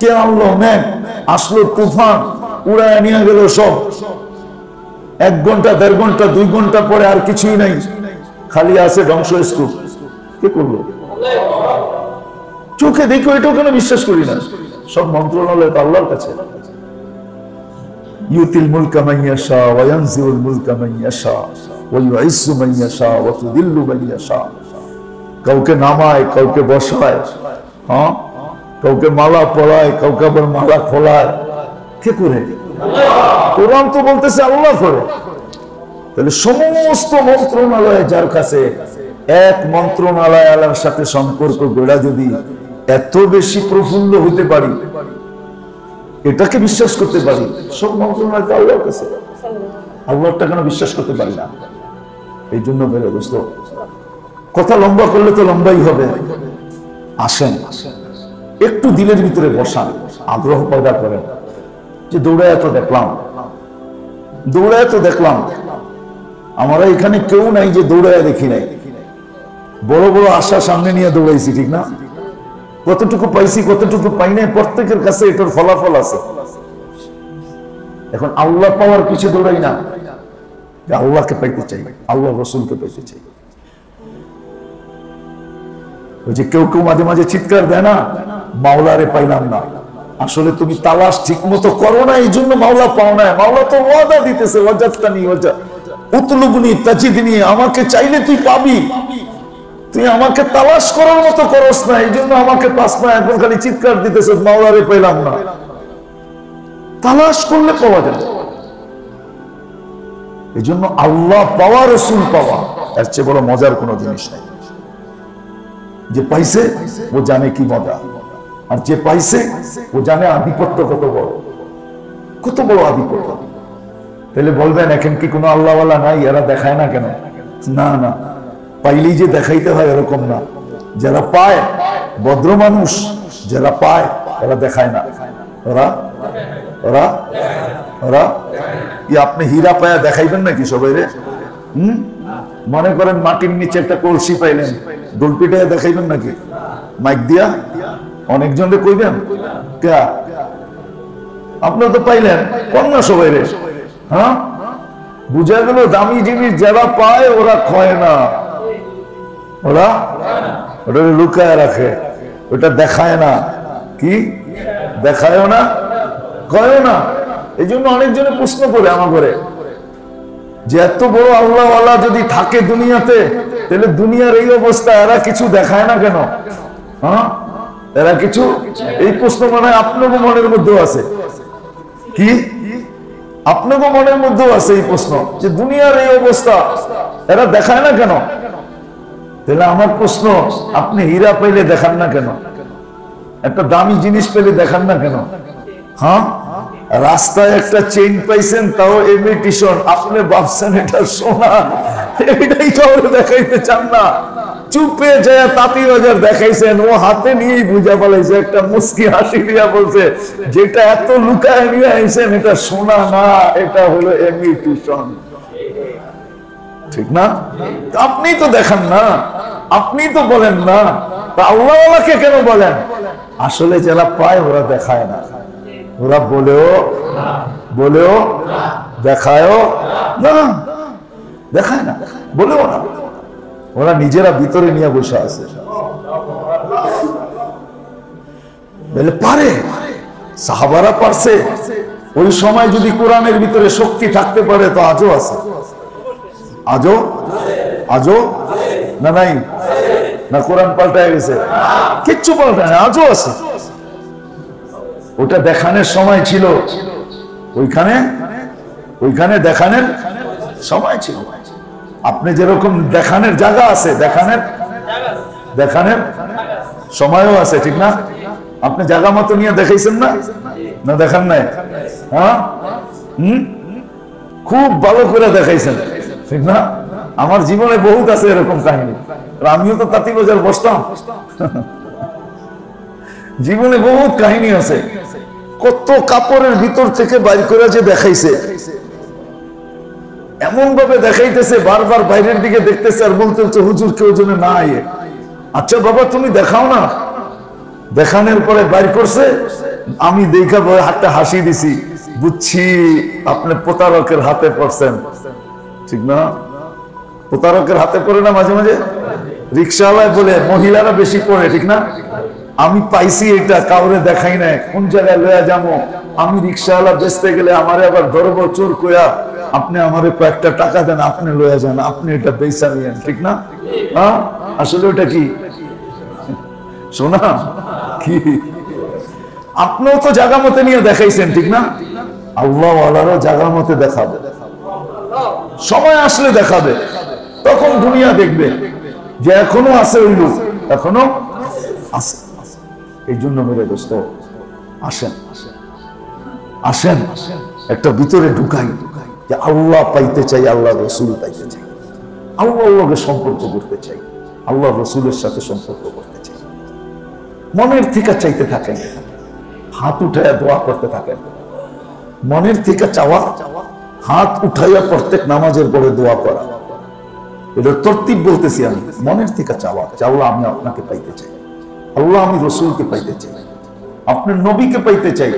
কে আনলো মেঘ? আসলো তুফান, উড়ায় নিয়ে গেল সব। 1 ঘন্টা 1.5 ঘন্টা 2 ঘন্টা পরে আর কিছুই নাই, খালি আছে ধ্বংসস্তূপ। কে করলো? চোখে দেখো, এটাও কেন বিশ্বাস করি না? সব মন্ত্রণালয় তো আল্লাহর কাছে। ইউতিল মুলকা মান ইয়াশা ওয়া ইয়ানজিউল মুলকা মান ইয়াশা ওয়া ইউইজ্জু মান ইয়াশা ওয়া তুযিল্লু মান ইয়াশা। কাউকে নামায়, কাউকে বসায়, হ্যাঁ, কাউকে মালা পরায়, কাউকে আবার মালা খোলায়। কে করে? কোরআন তো বলতেছে আল্লাহ করে। তাহলে সমস্ত মন্ত্রণালয় যার কাছে, এক মন্ত্রণালয় আল্লাহর সাথে সম্পর্ক গড়া যদি এত বেশি প্রফুল্ল হতে পারি, এটাকে বিশ্বাস করতে পারি, সব মন্ত্রণালয় তো আল্লাহর কাছে, আল্লাহটা কেন বিশ্বাস করতে পারি না? এই জন্য বেরো দোস্ত, কথা লম্বা করলে তো লম্বাই হবে। আসেন একটু দিলের ভিতরে বসান, আগ্রহ পয়দা করেন। যে দৌড়ায় তো দেখলাম, দৌড়ায় তো দেখলাম, আমরা এখানে কেউ নাই যে দৌড়ায় দেখি নাই। বড় বড় আশা সামনে নিয়ে দৌড়াইছি, ঠিক না? কতটুকু পাইছি, কতটুকু পাই নাই, প্রত্যেকের কাছে এটার ফলাফল আছে। এখন আল্লাহ পাওয়ার পিছিয়ে দৌড়াই না, আল্লাহকে পাইতে চাই, আল্লাহ রসুলকে পাইতে চাই। ওই যে কেউ কেউ মাঝে মাঝে চিৎকার দেয় না, মাওলারে পাইলাম না। আসলে তুমি তালাশ ঠিক মতো করো না, এই জন্য মাওলা পাও না। মাওলা তো ওয়াদা দিতেছে, ওয়াজাদতানি উতলুবনি তাজিদনি, আমাকে চাইলে তুই পাবি। তুই আমাকে তালাশ করার মতো করস না, এই জন্য আমাকে পাস না। এখন খালি চিৎকার দিতেছে মাওলারে পাইলাম না। তালাশ করলে পাওয়া যায়। এই জন্য আল্লাহ পাওয়া, রসুল পাওয়া, এর চেয়ে বড় মজার কোনো জিনিস নাই। যে পাইছে ও জানে কি মজা, আর যে পাইছে ও জানে আধিপত্য কত বড়, কত বড় আধিপত্য। তাহলে বলবেন এখন কি কোনো আল্লাহওয়ালা নাই, এরা দেখায় না কেন? না না, পাইলেই যে দেখাইতে হয় এরকম না। যারা পায় ভদ্র মানুষ, যারা পায় এরা দেখায় না। ওরা ওরা ওরা আপনি হীরা পায়া দেখাইবেন নাকি সবাই রে? মনে করেন মাটির নিচে একটা কলসি পাইলেন, ডলপিটা দেখাইবেন নাকি মাইক দিয়া? অনেকজনকে কইবেন কে? আপনারা তো পাইলেন, কোন না সবাই রে? হ্যাঁ, বুঝা গেল দামি জিনিস যারা পায় ওরা ক্ষয় না, ওরা ওটা লুকায় রাখে, ওটা দেখায় না। কি দেখায়ও না, কয়ও না। এই জন্য অনেকজনে প্রশ্ন করে আমার করে যে এত বড় আল্লাহওয়ালা যদি থাকে দুনিয়াতে, তাহলে দুনিয়ার এই অবস্থা, এরা কিছু দেখায় না কেন? হ্যাঁ, এরা কিছু, এই প্রশ্ন মনে হয় আপনাদের মনের মধ্যেও আছে। কি আপনাদের মনের মধ্যেও আছে এই প্রশ্ন যে দুনিয়ার এই অবস্থা, এরা দেখায় না কেন? তাহলে আমার প্রশ্ন, আপনি হীরা পেলে দেখান না কেন? একটা দামি জিনিস পেলে দেখান না কেন? হ্যাঁ, রাস্তায় একটা চেইন পাইছেন, তাও ইমিটেশন, আপনি ভাবছেন এটা সোনা, এটাই কাউরে দেখাইতে চান না। চুপে যায় তাঁতিবাজার দেখাইছেন, ও হাতে নিয়েই বুঝা পালাইছে, একটা মুস্কি হাসি দিয়া বলছে যেটা এত লুকায় নিয়ে আইছেন এটা সোনা না, এটা হলো ইমিটেশন। ঠিক না? আপনি তো দেখান না, আপনি তো বলেন না, তা আল্লাহওয়ালাকে কেন বলেন? আসলে যারা পায় ওরা দেখায় না, ওরা বলেও দেখায়ও না, দেখায় না, বলেও না। ওরা নিজেরা ভিতরে নিয়ে বসে আছে। পারে, সাহাবারা পারছে। ওই সময় যদি কোরআনের ভিতরে শক্তি থাকতে পারে তো আজও আছে, আজও আজও না নাই না, কোরআন পাল্টায় গেছে? কিচ্ছু পাল্টায় না, আজও আছে। ওটা দেখানোর সময় ছিল, ওইখানে দেখানোর সময় ছিল। আপনি যেরকম দেখানোর জায়গা আছে, দেখানোর দেখানোর সময়ও আছে, ঠিক না? আপনি জায়গা মতো নিয়ে দেখাইছেন না, না দেখান নাই? হ্যাঁ, খুব ভালো করে দেখাইছেন, ঠিক না? আমার জীবনে বহুত আছে এরকম কাহিনী, আমিও তো তাঁতি বাজার বসতাম। জীবনে বহুত কাহিনী আছে, কত কাপড়ের ভিতর থেকে বাইর করে যে দেখাইছে, এমন ভাবে দেখাইতেছে, বারবার বাইরের দিকে দেখতেছে আর বলতেছে হুজুর কেউ যেন না আয়ে। আচ্ছা বাবা তুমি দেখাও না। দেখানোর পরে বাইর করছে, আমি দেখা হাতটা হাসি দিছি, বুঝছি আপনি প্রতারকের হাতে পড়ছেন, ঠিক না? প্রতারকের হাতে পড়ে না মাঝে মাঝে, রিক্সাওয়ালায় বলে মহিলারা বেশি পড়ে, ঠিক না? আমি পাইছি এটা, কাউরে দেখাই নাই, কোন জায়গায় লয়া যাবো, আমি রিক্সাওয়ালা বেচতে গেলে আমারে আবার ধরবো চোর কইয়া, আপনি আমারে কয়েকটা টাকা দেন, আপনি লয়া যান, আপনি এটা বেচা নিয়েন, ঠিক না? হ্যাঁ, আসলে ওটা কি শোনা কি? আপনিও তো জায়গা মতে নিয়ে দেখাইছেন, ঠিক না? আল্লাহ ওয়ালারও জায়গা মতে দেখাবে, সময় আসলে দেখাবে, তখন দুনিয়া দেখবে যে এখনো আছে ওই লোক, এখনো আছে। এই জন্য মেরে দোস্ত আসেন, আসেন একটা ভিতরে ঢুকাই যে আল্লাহ পাইতে চাই, আল্লাহ রসুল পাইতে চাই, আল্লাহর লগে সম্পর্ক করতে চাই, আল্লাহ রসুলের সাথে সম্পর্ক করতে চাই। মনের থেকে চাইতে থাকেন, হাত উঠাইয়া দোয়া করতে থাকেন, মনের থেকে চাওয়া, হাত উঠাইয়া প্রত্যেক নামাজের পরে দোয়া করা, এটা তরতিব বলতেছি আমি। মনের থেকে চাওয়া, আল্লাহ আমি আপনাকে পাইতে চাই, আল্লাহ আমি রসুলকে পাইতে চাই, আপনার নবীকে পাইতে চাই,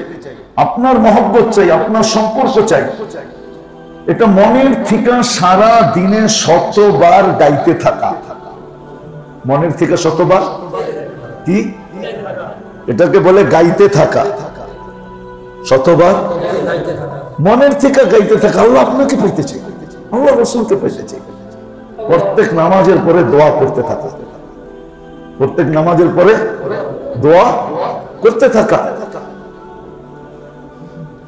আপনার মহব্বত চাই, আপনার সম্পর্ক চাই। এটা মনের থেকে সারা দিনে শতবার গাইতে থাকা, মনের থেকে শতবার কি এটাকে বলে গাইতে থাকা, শতবার মনের থেকে গাইতে থাকা। আল্লাহ আপনাকে পাইতে চাই, আল্লাহ রসুলকে পাইতে চাই। প্রত্যেক নামাজের পরে দোয়া করতে থাকা, প্রত্যেক নামাজের পরে দোয়া করতে থাকা।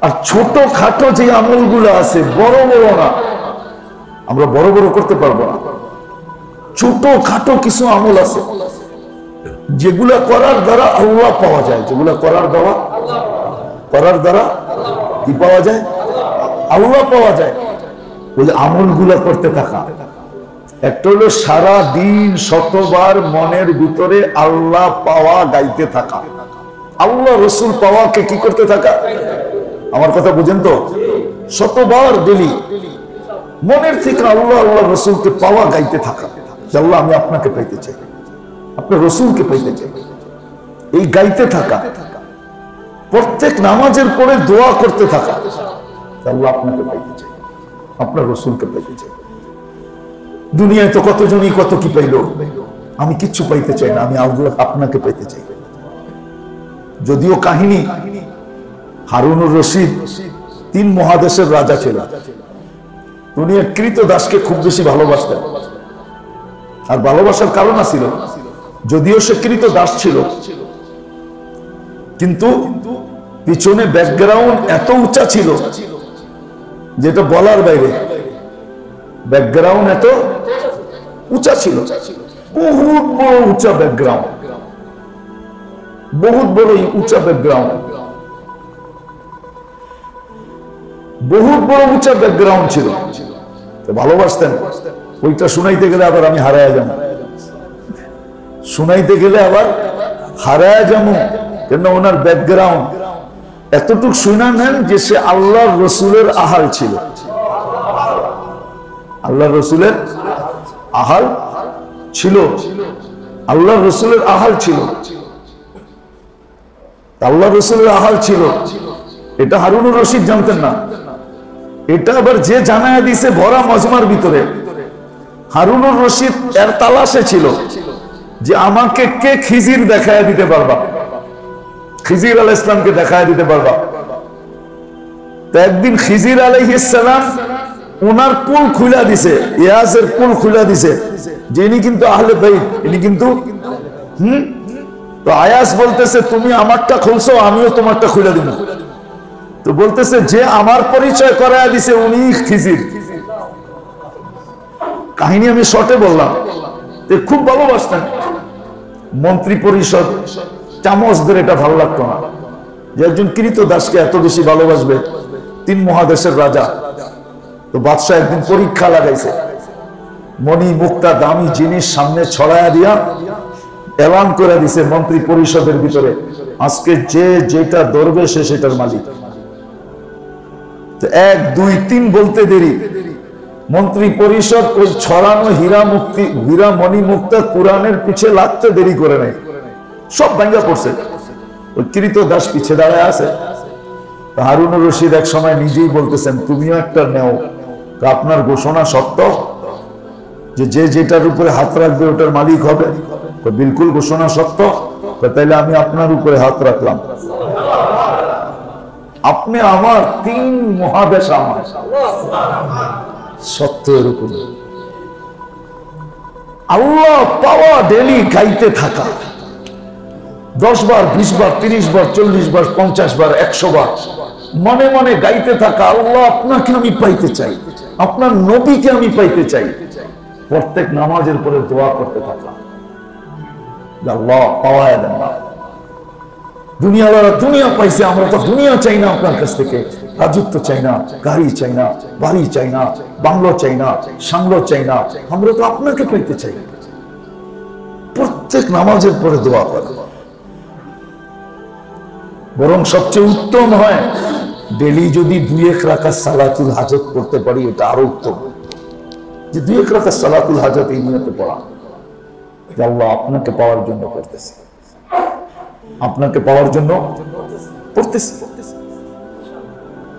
আর ছোট খাটো যে আমলগুলো আছে, বড় বড় না, আমরা বড় বড় করতে পারবো না, ছোট খাটো কিছু আমল আছে যেগুলা করার দ্বারা আল্লাহ পাওয়া যায়, যেগুলা করার দ্বারা কি পাওয়া যায়? আল্লাহ পাওয়া যায়। ওই আমলগুলা করতে থাকা। একটা হলো সারা দিন শতবার মনের ভিতরে আল্লাহ পাওয়া গাইতে থাকা, আল্লাহ রসুল পাওয়াকে কি করতে থাকা। আমার কথা বুঝেন তো? শতবার ডেলি মনের থেকে আল্লাহ আল্লাহ রসুলকে পাওয়া গাইতে থাকা, আল্লাহ আমি আপনাকে পাইতে চাই, আপনার রসুলকে পাইতে চাই, এই গাইতে থাকা। প্রত্যেক নামাজের পরে দোয়া করতে থাকা, আল্লাহ আপনাকে পাইতে চাই, আপনার রসুলকে পাইতে চাই। দুনিয়ায় তো কতজনই কত কি পাইল, আমি কিচ্ছু পাইতে চাই না, আমি আল্লাহ আপনাকে পাইতে চাই। যদিও কাহিনী, হারুনুর রশিদ 3 মহাদেশের রাজা ছিল, উনি এক কৃতদাসকে খুব বেশি ভালোবাসতেন। আর ভালোবাসার কারণ ছিল, যদিও সে কৃতদাস ছিল, কিন্তু পিছনে ব্যাকগ্রাউন্ড এত উঁচা ছিল যেটা বলার বাইরে। ব্যাকগ্রাউন্ড এত উঁচা ছিল, বহুত বড় উঁচা ব্যাকগ্রাউন্ড, বহুত বড় উঁচা ব্যাকগ্রাউন্ড, বহুত বড় উঁচা ব্যাকগ্রাউন্ড ছিল। ভালোবাসতেন। ওইটা শুনাইতে গেলে আবার আমি হারায়া যাব, শুনাইতে গেলে আবার হারায়া যাব, কেন ওনার ব্যাকগ্রাউন্ড এতটুকু শুনা নেন যে সে আল্লাহ রসুলের আহাল ছিল, আল্লাহ রসুলের আহাল ছিল, আল্লাহ রসুলের আহাল ছিল, আল্লাহ রসুলের আহাল ছিল। এটা হারুনুর রশিদ জানতেন না, এটা আবার যে জানায়া দিছে ভরা মজমার ভিতরে। হারুনুর রশিদ এর তালাশে ছিল যে আমাকে কে খিজির দেখায় দিতে পারবা, খিজির আলাইহিস সালামকে দেখায় দিতে পারবা। তো একদিন খিজির আলাইহিস সালাম ওনার পুল খুলে দিছে, ইয়াজের পুল খুলে দিছে, যে ইনি কিন্তু আহলে বাইত, ইনি কিন্তু তো আয়াস বলতেছে তুমি আমারটা খুলছো, আমিও তোমারটা খুলে দিব। তো বলতেছে যে আমার পরিচয় করায় দিছে উনি খিজির। কাহিনী আমি শর্টে বললাম। খুব ভালোবাসতেন, মন্ত্রী পরিষদ চামচদের এটা ভালো লাগতো না যে একজন কৃতদাসকে এত বেশি ভালোবাসবে, 3 মহাদেশের রাজা। তো বাদশাহ একদিন পরীক্ষা লাগাইছে, মণি মুক্তা দামি জিনিস সামনে ছড়ায়া দিয়া এলান করে দিছে মন্ত্রী পরিষদের ভিতরে, আজকে যে যেটা ধরবে সে সেটার মালিক। 1 2 3 বলতে দেরি, মন্ত্রী পরিষদ ওই ছড়ানো হীরা মণি মুক্তা কুরআনের পিছে লাগতে দেরি করে নাই, সব ভাঙ্গা পড়ছে। ওই কৃতদাস পিছে দাঁড়ায় আছে। হারুনুর রশিদ এক সময় নিজেই বলতেছেন, তুমিও একটা নেও, আপনার ঘোষণা সত্য যে যে যেটার উপরে হাত রাখবে ওটার মালিক হবে? বিলকুল ঘোষণা সত্য। তাইলে আমি আপনার উপরে হাত রাখলাম, আপনি আমার 3 মহাদেশ আমার সত্য। এরকম আল্লাহ পাওয়া ডেলি গাইতে থাকা, 10 বার 20 বার 30 বার 40 বার 50 বার 100 বার মনে মনে গাইতে থাকা, আল্লাহ আপনাকে আমি পাইতে চাই, আপনার নবীকে আমি পাইতে চাই। প্রত্যেক নামাজের পরে দোয়া করতে থাকা, আল্লাহ পাওয়ায় দেন না। দুনিয়াওয়ালা দুনিয়া পাইছে, আমরা তো দুনিয়া চাই না আপনার কাছ থেকে, রাজত্ব চাই না, গাড়ি চাই না, বাড়ি চাই না, বাংলো চাই না, সাংলো চাই না, আমরা তো আপনাকে পাইতে চাই। প্রত্যেক নামাজের পরে দোয়া করা, বরং সবচেয়ে উত্তম হয় ডেলি যদি 2-1 রাকাত সালাতুল হাজত পড়তে পারি, এটা আরো উত্তম। যে 2-1 রাকাত সালাতুল হাজত এই নিয়তে পড়া, যে আল্লাহ আপনাকে পাওয়ার জন্য করতেছি, আপনাকে পাওয়ার জন্য পড়তেছি।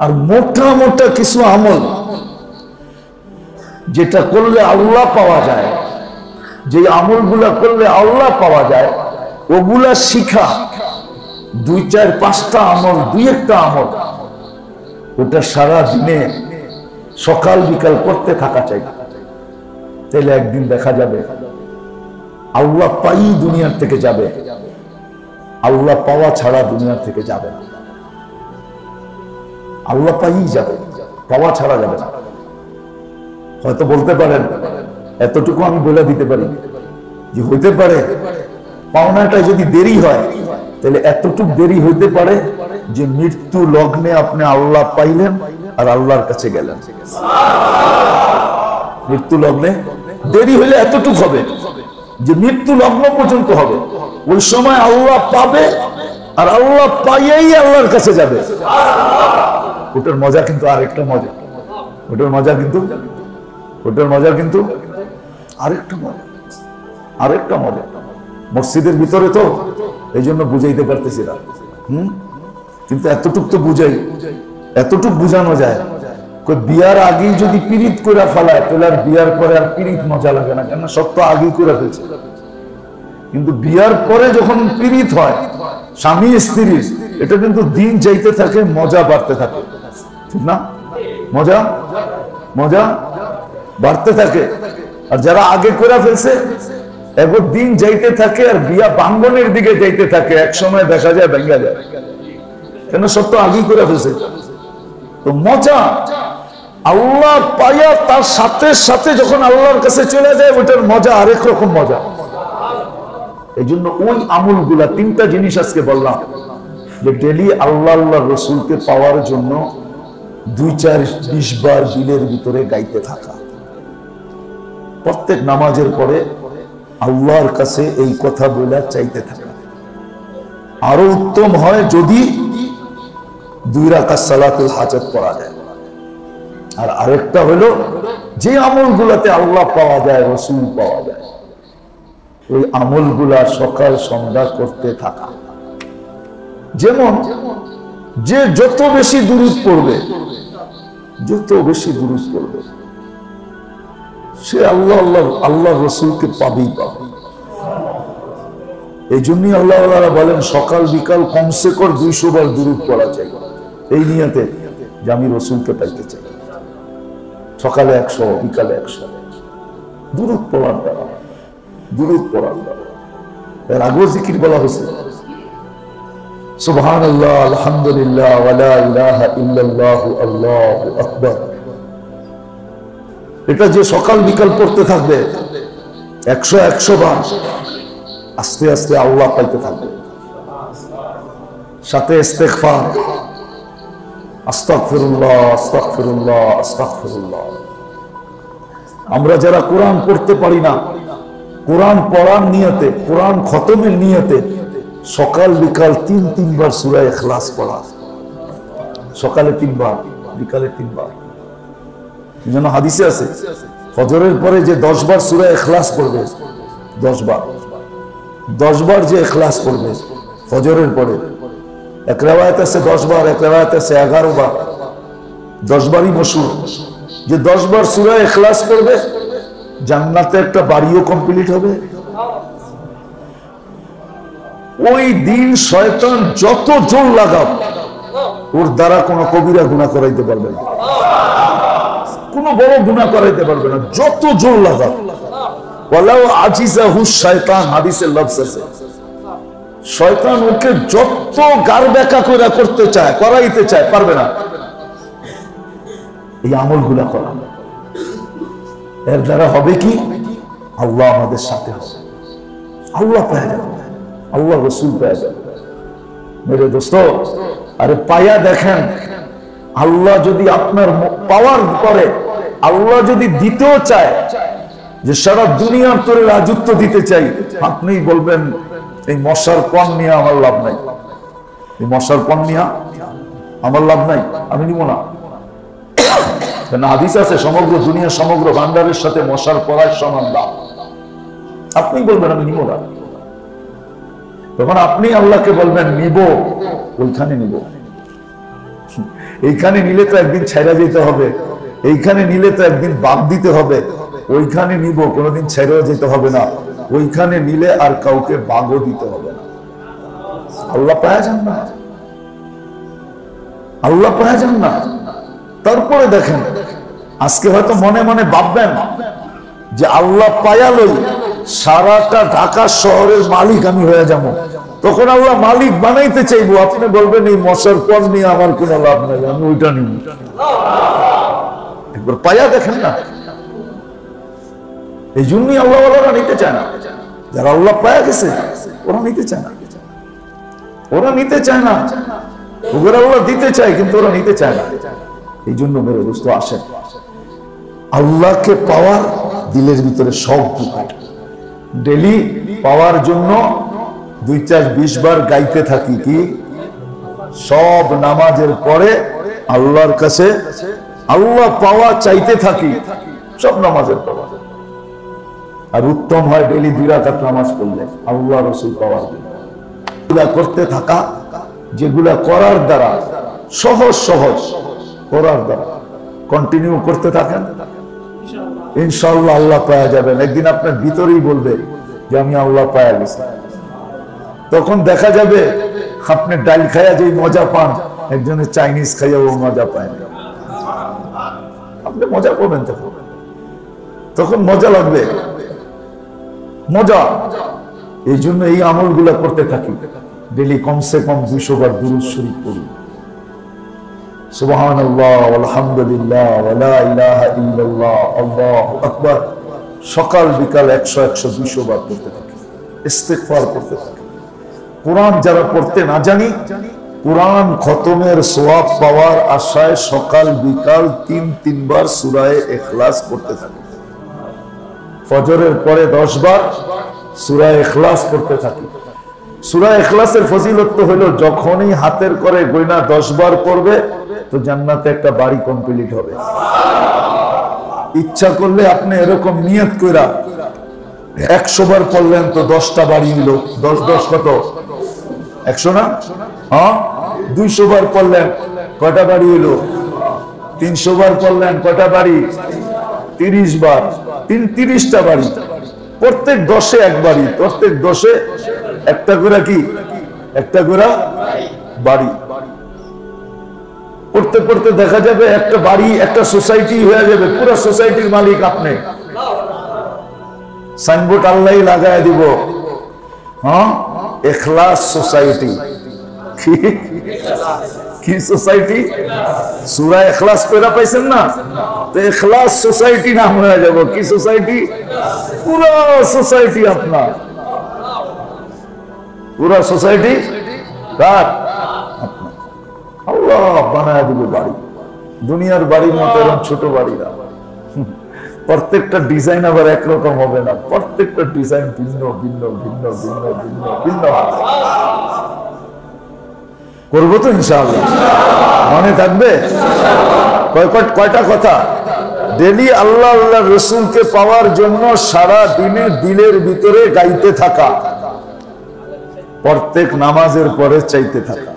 আর মোটা মোটা কিছু আমল যেটা করলে আল্লাহ পাওয়া যায়, যে আমলগুলা করলে আল্লাহ পাওয়া যায়, ওগুলা শিখা। 2, 4, 5টা আমল, 2-1টা আমল, ওটা সারা দিনে সকাল বিকাল করতে থাকা চাই। তাহলে একদিন দেখা যাবে আল্লাহ পাই দুনিয়ার থেকে যাবে, আল্লাহ পাওয়া ছাড়া দুনিয়ার থেকে যাবে না। আল্লাহ পাই যাবে, পাওয়া ছাড়া যাবে না। হয়তো বলতে পারেন, এতটুকু আমি বলে দিতে পারি যে হইতে পারে পাওনাটা যদি দেরি হয়, তাহলে এতটুকু দেরি হইতে পারে যে মৃত্যু লগ্নে আপনি আল্লাহ পাইলেন আর আল্লাহর কাছে গেলেন। মৃত্যু লগ্নে দেরি হইলে এতটুকু হবে যে মৃত্যু লগ্ন পর্যন্ত হবে, ওই সময় আল্লাহ পাবে আর আল্লাহ পাইয়েই আল্লাহর কাছে যাবে। ওটার মজা কিন্তু আরেকটা মজা, ওটার মজা কিন্তু আরেকটা মজা। মসজিদের ভিতরে তো এই জন্য বুঝাইতে পারতেছি না, কিন্তু এতটুক তো বুঝাই, এতটুক বুঝানো যায়। বিয়ার আগেই যদি পীড়িত করে ফেলায়, তাহলে আর বিয়ার পরে আর পীড়িত মজা লাগে না, কেন সব তো আগেই করে ফেলছে। কিন্তু বিয়ার পরে যখন পীড়িত হয় স্বামী স্ত্রীর, এটা কিন্তু দিন যাইতে থাকে, মজা বাড়তে থাকে, ঠিক না? মজা বাড়তে থাকে। আর যারা আগে করে ফেলছে, এবার দিন যাইতে থাকে আর বিয়া বাঙ্গনের দিকে যাইতে থাকে, এক সময় দেখা যায় ভেঙ্গা যায়, কেন সব তো আগেই করে ফেলছে। তো মজা আল্লাহ পাইয়া তার সাথে সাথে যখন আল্লাহর কাছে চলে যায়, ওইটার মজা আরেক রকম মজা। এই জন্য ওই আমলগুলা, 3টা জিনিস আজকে বললাম, যে ডেলি আল্লাহ রসুলকে পাওয়ার জন্য 2, 4, 20 বার দিলের ভিতরে গাইতে থাকা, প্রত্যেক নামাজের পরে আল্লাহর কাছে এই কথা বলে চাইতে থাকা। আরো উত্তম হয় যদি 2 রাকাত সালাতুল হাজত পড়া যায়। আর আরেকটা হলো যে আমলগুলাতে আল্লাহ পাওয়া যায়, রসুল পাওয়া যায়, ওই আমলগুলা সকাল সন্ধ্যা করতে থাকা। যেমন যে যত বেশি দুরূদ পড়বে, সে আল্লাহ রসুলকে পাবেই পাবে। এই জন্যই আল্লাহ বলেন সকাল বিকাল কমসে কম 200 বার দুরূদ পড়া চাই, এই নিয়তে যে আমি রসুলকে পাইতে চাই। সকালে 100, বিকালে 100 দুরূদ পড়ার দ্বারা, এর আগেও জিকির বলা হয়েছে, সুবহানাল্লাহ, আলহামদুলিল্লাহ, ওয়ালা ইলাহা ইল্লাল্লাহু, আল্লাহু আকবার। এটা যে সকাল বিকাল পড়তে থাকবে 100 বার, আস্তে আস্তে আল্লাহ পাইতে থাকবে। সাথে ইস্তেগফার, আস্তাগফিরুল্লাহ আস্তাগফিরুল্লাহ আস্তাগফিরুল্লাহ। আমরা যারা কোরআন পড়তে পারি না, কোরআন পড়ার নিয়তে, কোরআন খতমের নিয়তে সকাল বিকাল 3 বার সূরা ইখলাস পড়া, সকালে 3 বার, বিকালে 3 বার। যেন হাদিসে আছে ফজরের পরে যে 10 বার সূরা ইখলাস পড়বে, 10 বার যে ইখলাস পড়বে ফজরের পরে, এক রিওয়ায়াত আছে 10 বার, এক রিওয়ায়াত আছে 11 বার, 10 বারই মশহুর, যে 10 বার সূরা ইখলাস পড়বে জান্নাতে একটা বাড়িও কমপ্লিট হবে। ওই দিন শয়তান যত জোর লাগাব ওর দ্বারা কোনো কবিরা গুনাহ করাইতে পারবে না, কোনো বড় গুনাহ করাইতে পারবে না, যত জোর লাগাব। ওয়ালাউ আজিজাহু শায়তান, হাদিসে লফজ আছে, শয়তান ওকে যত গার বেকা করে করতে চায়, করাইতে চায়, পারবে না। এই আমলগুলা করা, এর দ্বারা হবে কি? আল্লাহ আমাদের সাথে হবে, আল্লাহ পেয়ে যাবে, আল্লাহ রসুল পেয়ে যাবে। মেরে দোস্ত, আরে পায়া দেখেন, আল্লাহ যদি আপনার পাওয়ার করে, আল্লাহ যদি দিতেও চায় যে সারা দুনিয়ার তোরে রাজত্ব দিতে চাই, আপনি বলবেন এই মশার পণ নিয়ে আমার লাভ নাই, এই মশার পণ নিয়ে আমার লাভ নাই, আমি নিব না। হাদিস আছে সমগ্র দুনিয়া সমগ্র ভান্ডারের সাথে মশার পড়ার সমান দাম। আপনি বলবেন আমি নিব না, তখন আপনি আল্লাহকে বলবেন নিব, ওইখানে নিব। এইখানে নিলে তো একদিন ছাইরা যেতে হবে, এইখানে নিলে তো একদিন বাদ দিতে হবে, ওইখানে নিব, কোনোদিন ছাইরাও যেতে হবে না, ওইখানে নিলে আর কাউকে বাগও দিতে হবে না। আল্লাহ পাওয়া যান না, আল্লাহ পাওয়া যান না। তারপরে দেখেন, আজকে হয়তো মনে মনে ভাববেন যে আল্লাহ পায়ালই সারাটা ঢাকা শহরের মালিক আমি হয়ে যাবো, তখন আল্লাহ মালিক বানাইতে চাইবো, আপনি বলবেন এই মশার পণ নিয়ে আমার কোনো লাভ নাই, আমি ওইটা নিব। একবার পায়া দেখেন না, এই জন্যই আল্লাহ ওরা নিতে চায় না। যারা আল্লাহ পায়া গেছে ওরা নিতে চায় না, ওরা নিতে চায় না, ওরা আল্লাহ দিতে চায় কিন্তু ওরা নিতে চায় না। এই জন্য মেরে দোস্ত আসেন, আল্লাহকে পাওয়ার দিলের ভিতরে সব ঢুকায়। ডেলি পাওয়ার জন্য 2-4-20 বার গাইতে থাকি, কি সব নামাজের পরে আল্লাহর কাছে আল্লাহ পাওয়া চাইতে থাকি, সব নামাজের পরে। আর উত্তম হয় ডেলি 2 রাকাত নামাজ পড়লে আল্লাহ রাসূল পাওয়ার জন্য। এগুলা করতে থাকা, যেগুলা করার দ্বারা সহজ সহজ করার দ্বারা কন্টিনিউ করতে থাকেন, ইনশাআল্লাহ আল্লাহ পাওয়া যাবেন। একদিন আপনার ভিতরেই বলবে যে আমি আল্লাহ পাওয়া গেছি। তখন দেখা যাবে আপনি ডাল খায়া যে মজা পান, একজনের চাইনিজ খাইয়া ও মজা পায় না, আপনি মজা পাবেন। তখন মজা লাগবে, মজা। এই জন্য এই আমলগুলা করতে থাকি, ডেলি কমসে কম 200 বার দুরূদ শরীফ পড়ি, সুবহানাল্লাহ আলহামদুলিল্লাহ ওয়ালা ইলাহা ইল্লাল্লাহ আল্লাহু আকবার। সকাল বিকাল 100-200 বার পড়তে থাকি, ইস্তিগফার করতে থাকি। কোরআন যারা পড়তে না জানি, কোরআন খতমের সওয়াব পাওয়ার আশায় সকাল বিকাল 3 বার সূরা ইখলাস পড়তে থাকি। ফজরের পরে 10 বার সূরা ইখলাস পড়তে থাকি। সূরা ইখলাসের ফজিলত তো হলো যখনই হাতের করে গয়না 10 বার পড়বে তো জান্নাতে একটা বাড়ি কমপ্লিট হবে। ইচ্ছা করলে আপনি এরকম নিয়ত কইরা 100 বার পড়লেন তো 10টা বাড়ি হলো, 10 কত? 100 না? হ্যাঁ। 200 বার পড়লেন কয়টা বাড়ি হলো? 300 বার পড়লেন কয়টা বাড়ি? 30 বার, 30টা বাড়ি। প্রত্যেক 10-এ 1 বাড়ি, প্রত্যেক 10-এ একটা করে কি? একটা করে বাড়ি। পড়তে পড়তে দেখা যাবে একটা বাড়ি একটা সোসাইটি হয়ে যাবে, পুরো সোসাইটির মালিক আপনি। সাইনবোর্ড আল্লাহই লাগায় দিব, হ্যাঁ, ইখলাস সোসাইটি। কি সোসাইটি? সূরা ইখলাস পড়া পাইছেন না? তো ইখলাস সোসাইটি নাম হয়ে যাব। কি সোসাইটি? পুরো সোসাইটি আপনার। পুরা সোসাইটি কার? আপনার। আল্লাহ বানায় দিবে বাড়ি, দুনিয়ার বাড়ির মতো এরকম ছোট বাড়ি না। প্রত্যেকটা ডিজাইন আবার একরকম হবে না, প্রত্যেকটা ডিজাইন ভিন্ন ভিন্ন ভিন্ন ভিন্ন ভিন্ন ভিন্ন হবে। করবো তো ইনশাআল্লাহ, মনে থাকবে? কয়টা কথা? ডেলি আল্লাহ আল্লাহ রসুলকে পাওয়ার জন্য সারা দিনে দিলের ভিতরে গাইতে থাকা, প্রত্যেক নামাজের পরে চাইতে থাকা,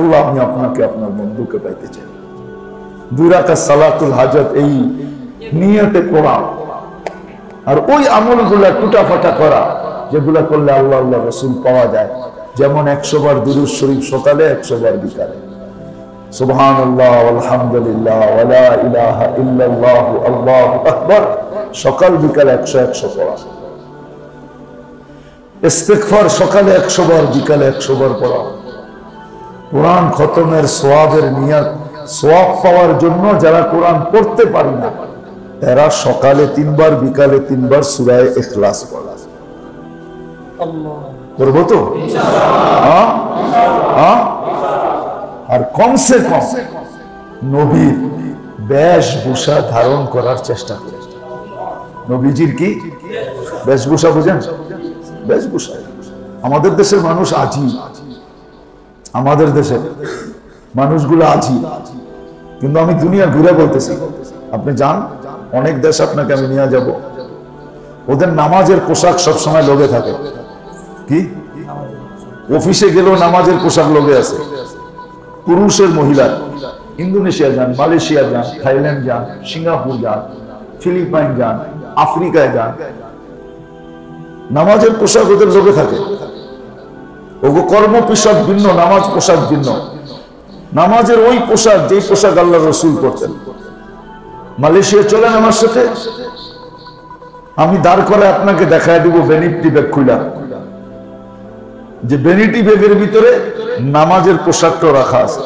আল্লাহ আমি আপনাকে আপনার বন্ধুকে পাইতে চাই। 2 রাকাত সালাতুল হাজত এই নিয়তে পড়া, আর ওই আমলগুলা টুটাফাটা করা যেগুলা করলে আল্লাহ আল্লাহ রসুল পাওয়া যায়। যেমন 100 বার দুরূদ শরীফ সকালে, 100 বার বিকালে, সুবহানাল্লাহ আলহামদুলিল্লাহ ওয়ালা ইলাহা ইল্লাল্লাহ আল্লাহু আকবার, সকাল বিকাল 100 পড়া। ইস্তিগফার সকালে 100 বার, বিকালে 100 বার পড়া। কোরআন খতমের সওয়াবের নিয়ত, সওয়াব পাওয়ার জন্য যারা কোরআন পড়তে পারে না এরা সকালে 3 বার, বিকালে 3 বার সূরা ইখলাস পড়া। করবো তো ইনশাআল্লাহ। আর কমসে কম নবীর বেশভূষা ধারণ করার চেষ্টা করে। নবীজির কি বেশভূষা বুঝেন? বেশভূষা। আমাদের দেশের মানুষ আজীব, আমাদের দেশের মানুষগুলো আজীব, কিন্তু আমি দুনিয়া ঘুরে বলতেছি, আপনি যান অনেক দেশ, আপনাকে আমি নিয়ে যাব, ওদের নামাজের পোশাক সবসময় লোগে থাকে। কি অফিসে গেলেও নামাজের পোশাক লোগে আছে, পুরুষের মহিলা। ইন্দোনেশিয়া যান, মালয়েশিয়া যান, থাইল্যান্ড যান, সিঙ্গাপুর যান, ফিলিপাইন যান, আফ্রিকায় যান, নামাজের পোশাক ওদের লোগে থাকে। ওগো কর্ম পোশাক ভিন্ন, নামাজ পোশাক ভিন্ন। নামাজের ওই পোশাক যেই পোশাক আল্লাহ রসুল করতেন। মালয়েশিয়া চলেন আমার সাথে, আমি দাঁড় করে আপনাকে দেখায় দিব ভ্যানিটি ব্যাগ খুলা, যে ভ্যানিটি ব্যাগের ভিতরে নামাজের পোশাকটা রাখা আছে।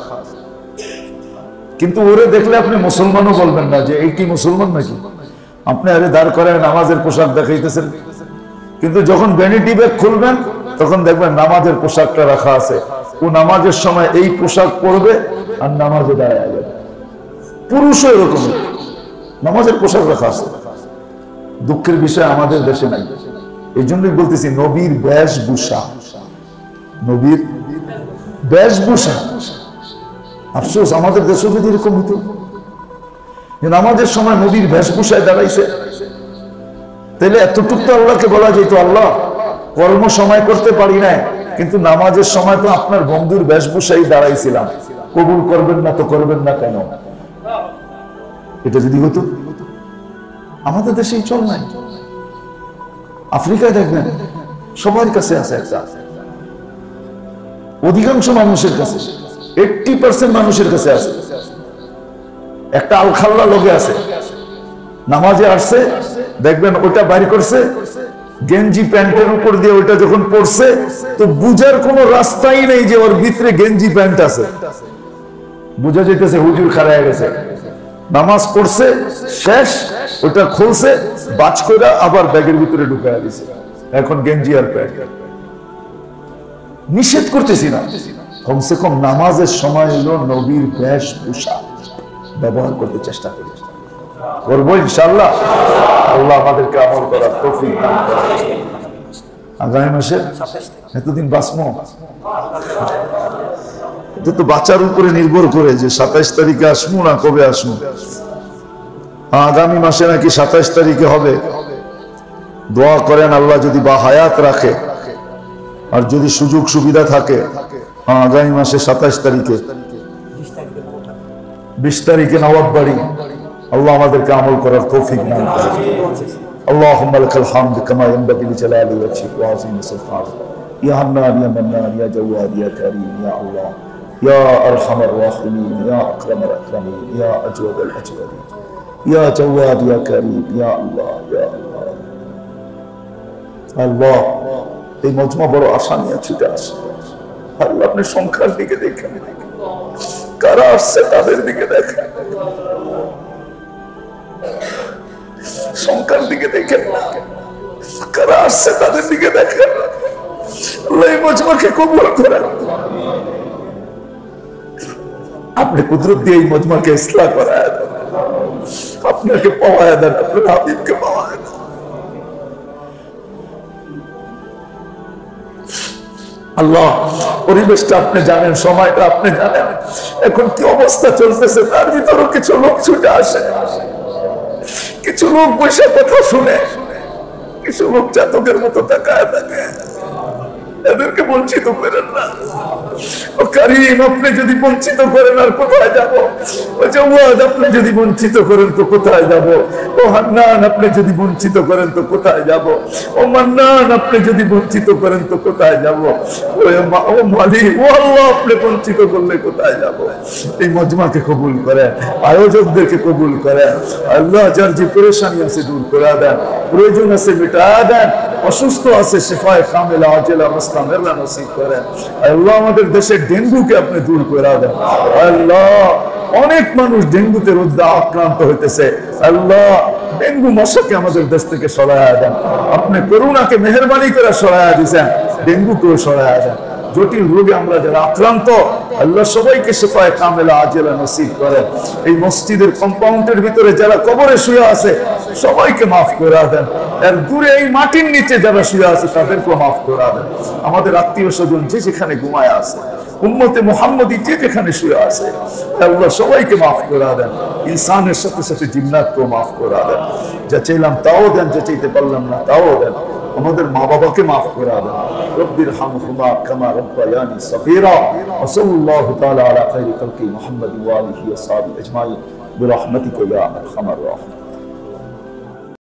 কিন্তু ওরে দেখলে আপনি মুসলমানও বলবেন না যে এই কি মুসলমান নাকি, আপনি আরে দাঁড় করে নামাজের পোশাক দেখাইতেছেন। কিন্তু যখন ভ্যানিটি ব্যাগ খুলবেন তখন দেখবেন নামাজের পোশাকটা রাখা আছে। ও নামাজের সময় এই পোশাক পরবে আর নামাজে দাঁড়ায় যাবে। পুরুষও এরকম নামাজের পোশাক রাখা আছে। দুঃখের বিষয় আমাদের দেশে নাই। এই জন্যই বলতেছি নবীর বেশভূষা, নবীর বেশভূষা। আফসোস আমাদের দেশে যদি এরকম হতো যে নামাজের সময় নবীর বেশভূষায় দাঁড়াইছে, তাহলে এতটুকু তো আল্লাহকে বলা যেত, আল্লাহ কর্ম সময় করতে পারি না, কিন্তু নামাজের সময় তো আপনার বন্ধুর বেশভূষায় দাঁড়াইছিলাম, কবুল করবেন না তো করবেন না কেন? এটা যদি হতো, আমাদের দেশেই চল নাই। আফ্রিকায় দেখবেন সবার কাছে আছে, একটা অধিকাংশ মানুষের কাছে, 80% মানুষের কাছে আছে একটা আলখাল্লা লোকে আছে। নামাজে আসছে, দেখবেন ওটা বাইর করছে, গেঞ্জি প্যান্টের উপর দিয়ে ওইটা যখন পড়ছে তো বুঝার কোনো রাস্তাই নেই যে ওর ভিতরে গেঞ্জি প্যান্ট আছে। বুঝা যেতেছে হুজুর খাড়ায় গেছে, নামাজ পড়ছে শেষ, ওটা খুলছে, বাজ করে আবার ব্যাগের ভিতরে ঢুকায় দিছে, এখন গেঞ্জি আর প্যান্ট। নিষেধ করতেছি না, কমসে কম নামাজের সময় হলো নবীর বেশভূষা ব্যবহার করতে চেষ্টা করি। করবো ইনশাআল্লাহ। আল্লাহ আমাদেরকে আমল করার তৌফিক দান করেন। আগামী মাসে এতদিন বাঁচবো, এটা তো বাচ্চার উপরে নির্ভর করে যে 27 তারিখে আসবো না কবে আসবো। আগামী মাসে নাকি 27 তারিখে হবে। দোয়া করেন আল্লাহ যদি বা হায়াত রাখে আর যদি সুযোগ সুবিধা থাকে আগামী মাসে 27 তারিখে, 20 তারিখে নবাব বাড়ি। আল্লাহ আমাদেরকে আমল করার তৌফিক দান করেন। اللهم لك الحمد كما ينبغي لجلال وجهك وعظيم سلطانك يا حنان يا منان يا جواد يا كريم يا الله يا ارحم الراحمين يا اكرم الاكرمين يا اجود الاجودين يا جواد يا كريم يا الله يا الله আল্লাহ এই মজমা বড় আশা নিয়ে ছুটে আসে। আল্লাহ আপনি সংখ্যার দিকে দেখেন, কারা আসছে তাদের দিকে দেখেন, সংখ্যার দিকে দেখেন, কারা আসছে তাদের দিকে দেখেন। আল্লাহ এই মজমাকে কবুল করেন। আপনি কুদরত দিয়ে এই মজমাকে ইসলাহ করায় দেন, আপনাকে পাওয়ায় দেন, আপনার হাবিবকে পাওয়ায় দেন। আল্লাহ পরিবেশটা আপনি জানেন, সময়টা আপনি জানেন, এখন কি অবস্থা চলতেছে, তার ভিতরেও কিছু লোক ছুটে আসে, কিছু লোক বসে কথা শুনে, কিছু লোক জাতকের মতো তাকায় থাকে। এদেরকে বঞ্চিত করেন না। ও কারীম, আপনি যদি বঞ্চিত করেন আর কোথায় যাব? ও জাওয়াদ, আপনি যদি বঞ্চিত করেন তো কোথায় যাব? ও হান্নান, আপনি যদি বঞ্চিত করেন তো কোথায় যাব? ও মান্নান, আপনি যদি বঞ্চিত করেন তো কোথায় যাব? ও মালিক, ও আল্লাহ, আপনি বঞ্চিত করলে কোথায় যাব? এই মজমাকে কবুল করেন, আয়োজকদেরকে কবুল করেন। আল্লাহ, যার যে পেরেশানি আছে দূর করে দেন, প্রয়োজন আছে মিটা দেন, অসুস্থ আছে শিফায়ে কামিলা আজেলা মুস্তামিরা নসিব করেন। আল্লাহ, আমাদের দেশের ডেঙ্গুকে আপনি দূর করে দেন। আল্লাহ, অনেক মানুষ ডেঙ্গুতে রোজা আক্রান্ত হইতেছে। আল্লাহ, ডেঙ্গু মশাকে আমাদের দেশ থেকে সরায়া দেন। আপনি করুণাকে মেহেরবানি করে সরায়া দিয়েছেন, ডেঙ্গুকেও সরায়া দেন। জটিল রোগে আমরা যারা আক্রান্ত, আল্লাহ সবাইকে শিফায়ে কামিলা আজেলা নসিব করেন। এই মসজিদের কম্পাউন্ডের ভিতরে যারা কবরে শুয়ে আছে সবাইকে মাফ করে দেন। আর দূরে এই মাটির নিচে যারা শুয়ে আছে তাদেরকেও মাফ করে দেন। আমাদের আত্মীয় স্বজন যে যেখানে ঘুমায় আছে, উম্মতে মুহাম্মদী যে যেখানে শুয়ে আছে, আল্লাহ সবাইকে মাফ করে দেন। ইনসানের সাথে সাথে জিন্নাতকেও মাফ করে দেন। যা চাইলাম তাও দেন, যা চাইতে পারলাম না তাও দেন। আমাদের মা বাবাকে মাফ করে দেন। রব্বির হামহুমা কামা রাব্বায়ানি সগীরা। ওয়া সাল্লাল্লাহু তাআলা আলা খায়রি খালকি মুহাম্মাদিন ওয়া আলিহি ওয়া সাহবিহি আজমাইন বিরহমাতিকা ইয়া আরহামার রাহিমিন।